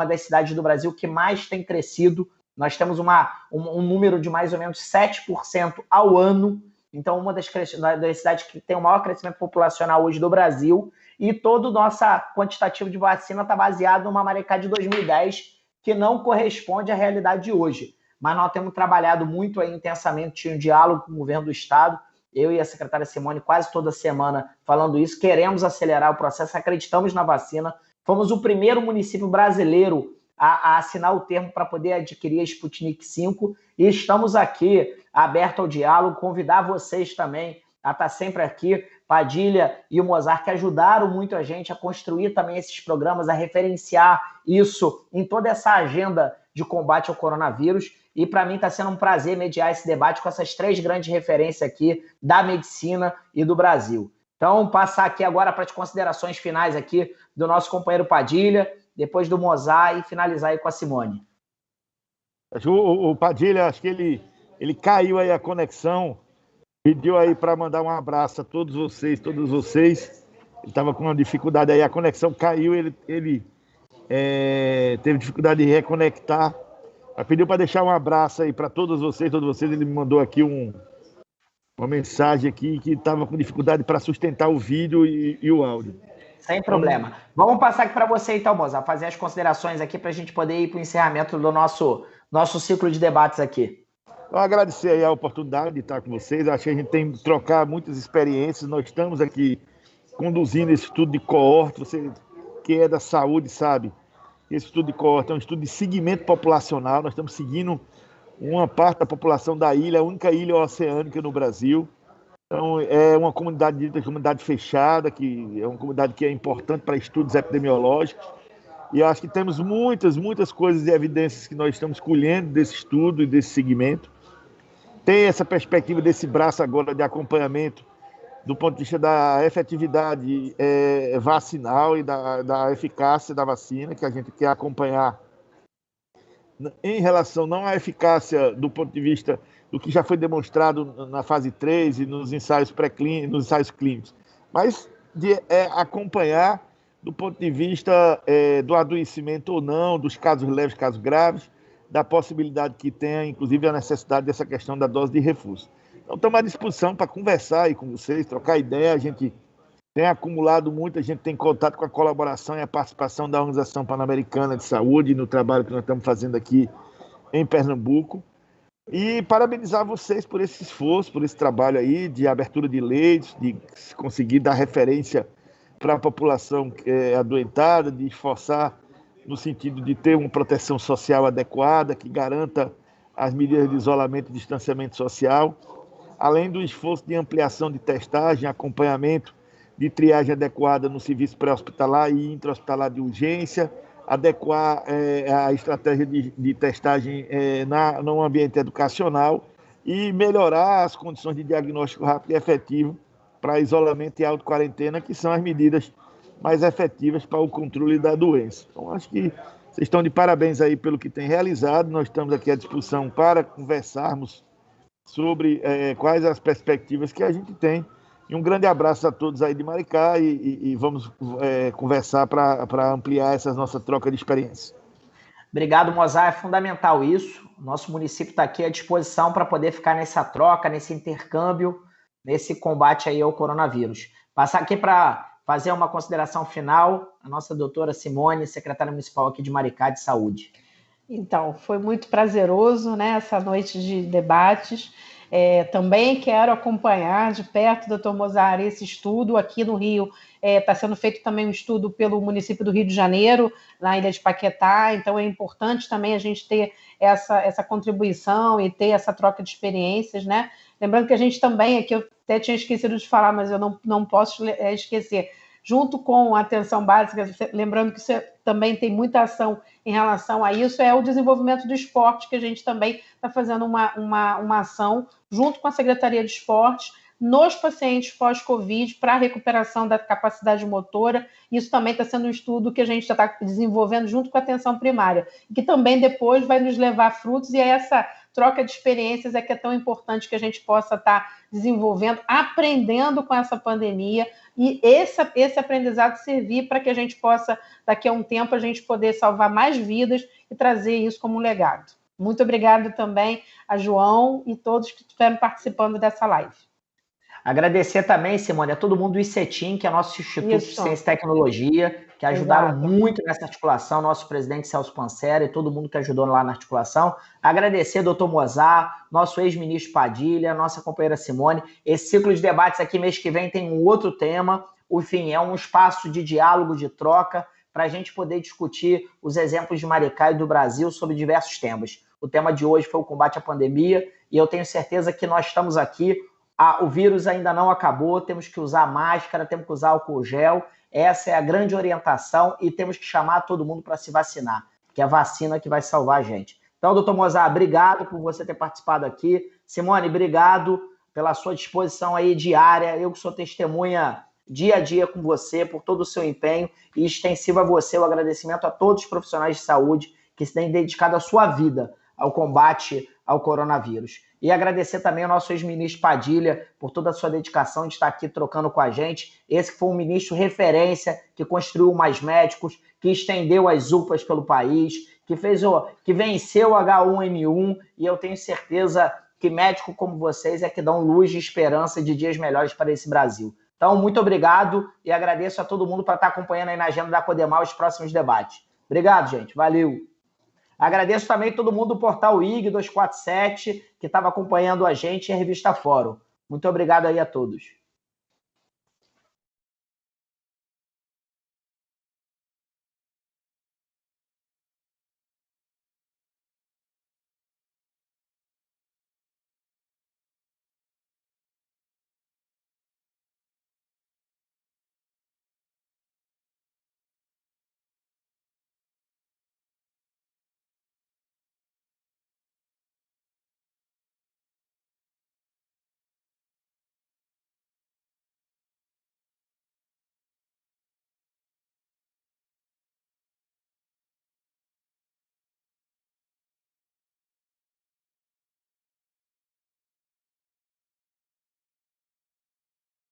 das cidades do Brasil que mais tem crescido. Nós temos um número de mais ou menos 7% ao ano. Então, uma das cidades que tem o maior crescimento populacional hoje do Brasil. E todo o nosso quantitativo de vacina está baseado numa Maricá de 2010, que não corresponde à realidade de hoje. Mas nós temos trabalhado muito aí intensamente, tinha um diálogo com o governo do Estado, eu e a secretária Simone quase toda semana falando isso, queremos acelerar o processo, acreditamos na vacina, fomos o primeiro município brasileiro a assinar o termo para poder adquirir a Sputnik V e estamos aqui abertos ao diálogo, convidar vocês também a estar sempre aqui, Padilha e o Mozart, que ajudaram muito a gente a construir também esses programas, a referenciar isso em toda essa agenda de combate ao coronavírus. E para mim está sendo um prazer mediar esse debate com essas 3 grandes referências aqui da medicina e do Brasil. Então, passar aqui agora para as considerações finais aqui do nosso companheiro Padilha, depois do Mozart e finalizar aí com a Simone.
O Padilha, acho que ele caiu aí a conexão, pediu aí para mandar um abraço a todos vocês. Ele estava com uma dificuldade aí, a conexão caiu, ele teve dificuldade de reconectar. Pediu para deixar um abraço aí para todos vocês. Ele me mandou aqui uma mensagem aqui que estava com dificuldade para sustentar o vídeo e o áudio.
Sem problema. Vamos passar aqui para você então, Mozart, fazer as considerações aqui para a gente poder ir para o encerramento do nosso ciclo de debates aqui.
Eu agradecer aí a oportunidade de estar com vocês. Eu acho que a gente tem que trocar muitas experiências. Nós estamos aqui conduzindo esse estudo de coorte. Você que é da saúde sabe. Esse estudo de coorte é um estudo de segmento populacional. Nós estamos seguindo uma parte da população da ilha, a única ilha oceânica no Brasil. Então, é uma comunidade fechada, que é uma comunidade que é importante para estudos epidemiológicos. E eu acho que temos muitas coisas e evidências que nós estamos colhendo desse estudo e desse segmento. Tem essa perspectiva desse braço agora de acompanhamento do ponto de vista da efetividade vacinal e da eficácia da vacina, que a gente quer acompanhar em relação não à eficácia do ponto de vista do que já foi demonstrado na fase 3 e nos ensaios pré-clínicos, nos ensaios clínicos, mas de acompanhar do ponto de vista do adoecimento ou não, dos casos leves, casos graves, da possibilidade que tenha, inclusive, a necessidade dessa questão da dose de reforço. Então, estamos à disposição para conversar aí com vocês, trocar ideia. A gente tem acumulado muito, a gente tem contato com a colaboração e a participação da Organização Pan-Americana de Saúde no trabalho que nós estamos fazendo aqui em Pernambuco. E parabenizar vocês por esse esforço, por esse trabalho aí de abertura de leitos, de conseguir dar referência para a população adoentada, de esforçar no sentido de ter uma proteção social adequada, que garanta as medidas de isolamento e distanciamento social, além do esforço de ampliação de testagem, acompanhamento de triagem adequada no serviço pré-hospitalar e intra-hospitalar de urgência, adequar a estratégia de testagem no ambiente educacional e melhorar as condições de diagnóstico rápido e efetivo para isolamento e auto-quarentena, que são as medidas mais efetivas para o controle da doença. Então, acho que vocês estão de parabéns aí pelo que tem realizado. Nós estamos aqui à disposição para conversarmos sobre quais as perspectivas que a gente tem. E um grande abraço a todos aí de Maricá e vamos conversar para ampliar essa nossa troca de experiência.
Obrigado, Mozart. É fundamental isso. Nosso município está aqui à disposição para poder ficar nessa troca, nesse intercâmbio, nesse combate aí ao coronavírus. Passar aqui para fazer uma consideração final, a nossa doutora Simone, secretária municipal aqui de Maricá de Saúde.
Então, foi muito prazeroso, né, essa noite de debates. Também quero acompanhar de perto, doutor Mozart, esse estudo aqui no Rio. Está sendo feito também um estudo pelo município do Rio de Janeiro, na ilha de Paquetá, então é importante também a gente ter essa contribuição e ter essa troca de experiências, né? Lembrando que a gente também, aqui eu até tinha esquecido de falar, mas eu não posso esquecer, junto com a atenção básica, lembrando que você também tem muita ação em relação a isso, é o desenvolvimento do esporte, que a gente também está fazendo uma ação junto com a Secretaria de Esporte, nos pacientes pós-Covid para a recuperação da capacidade motora. Isso também está sendo um estudo que a gente já está desenvolvendo junto com a atenção primária, que também depois vai nos levar a frutos, e é essa troca de experiências é que é tão importante que a gente possa estar desenvolvendo, aprendendo com essa pandemia, e esse aprendizado servir para que a gente possa, daqui a um tempo, a gente poder salvar mais vidas e trazer isso como um legado. Muito obrigado também a João e todos que estiveram participando dessa live.
Agradecer também, Simone, a todo mundo do ICETIM, que é nosso Instituto de Ciência e Tecnologia, que ajudaram muito nessa articulação, nosso presidente Celso Pancera e todo mundo que ajudou lá na articulação. Agradecer ao doutor Mozart, nosso ex-ministro Padilha, nossa companheira Simone. Esse ciclo de debates aqui, mês que vem, tem um outro tema. Enfim, é um espaço de diálogo, de troca, para a gente poder discutir os exemplos de Maricá e do Brasil sobre diversos temas. O tema de hoje foi o combate à pandemia, e eu tenho certeza que nós estamos aqui. O vírus ainda não acabou, temos que usar máscara, temos que usar álcool gel. Essa é a grande orientação, e temos que chamar todo mundo para se vacinar, que é a vacina que vai salvar a gente. Então, doutor Mozart, obrigado por você ter participado aqui. Simone, obrigado pela sua disposição aí diária. Eu que sou testemunha dia a dia com você, por todo o seu empenho, e extensivo a você o agradecimento a todos os profissionais de saúde que se têm dedicado a sua vida ao combate ao coronavírus. E agradecer também ao nosso ex-ministro Padilha por toda a sua dedicação de estar aqui trocando com a gente. Esse que foi um ministro referência, que construiu mais médicos, que estendeu as UPAs pelo país, que venceu o H1N1, e eu tenho certeza que médicos como vocês é que dão luz de esperança de dias melhores para esse Brasil. Então, muito obrigado, e agradeço a todo mundo por estar acompanhando aí na agenda da Codemar os próximos debates. Obrigado, gente. Valeu. Agradeço também todo mundo do portal IG 247, que estava acompanhando a gente, e a revista Fórum. Muito obrigado aí a todos.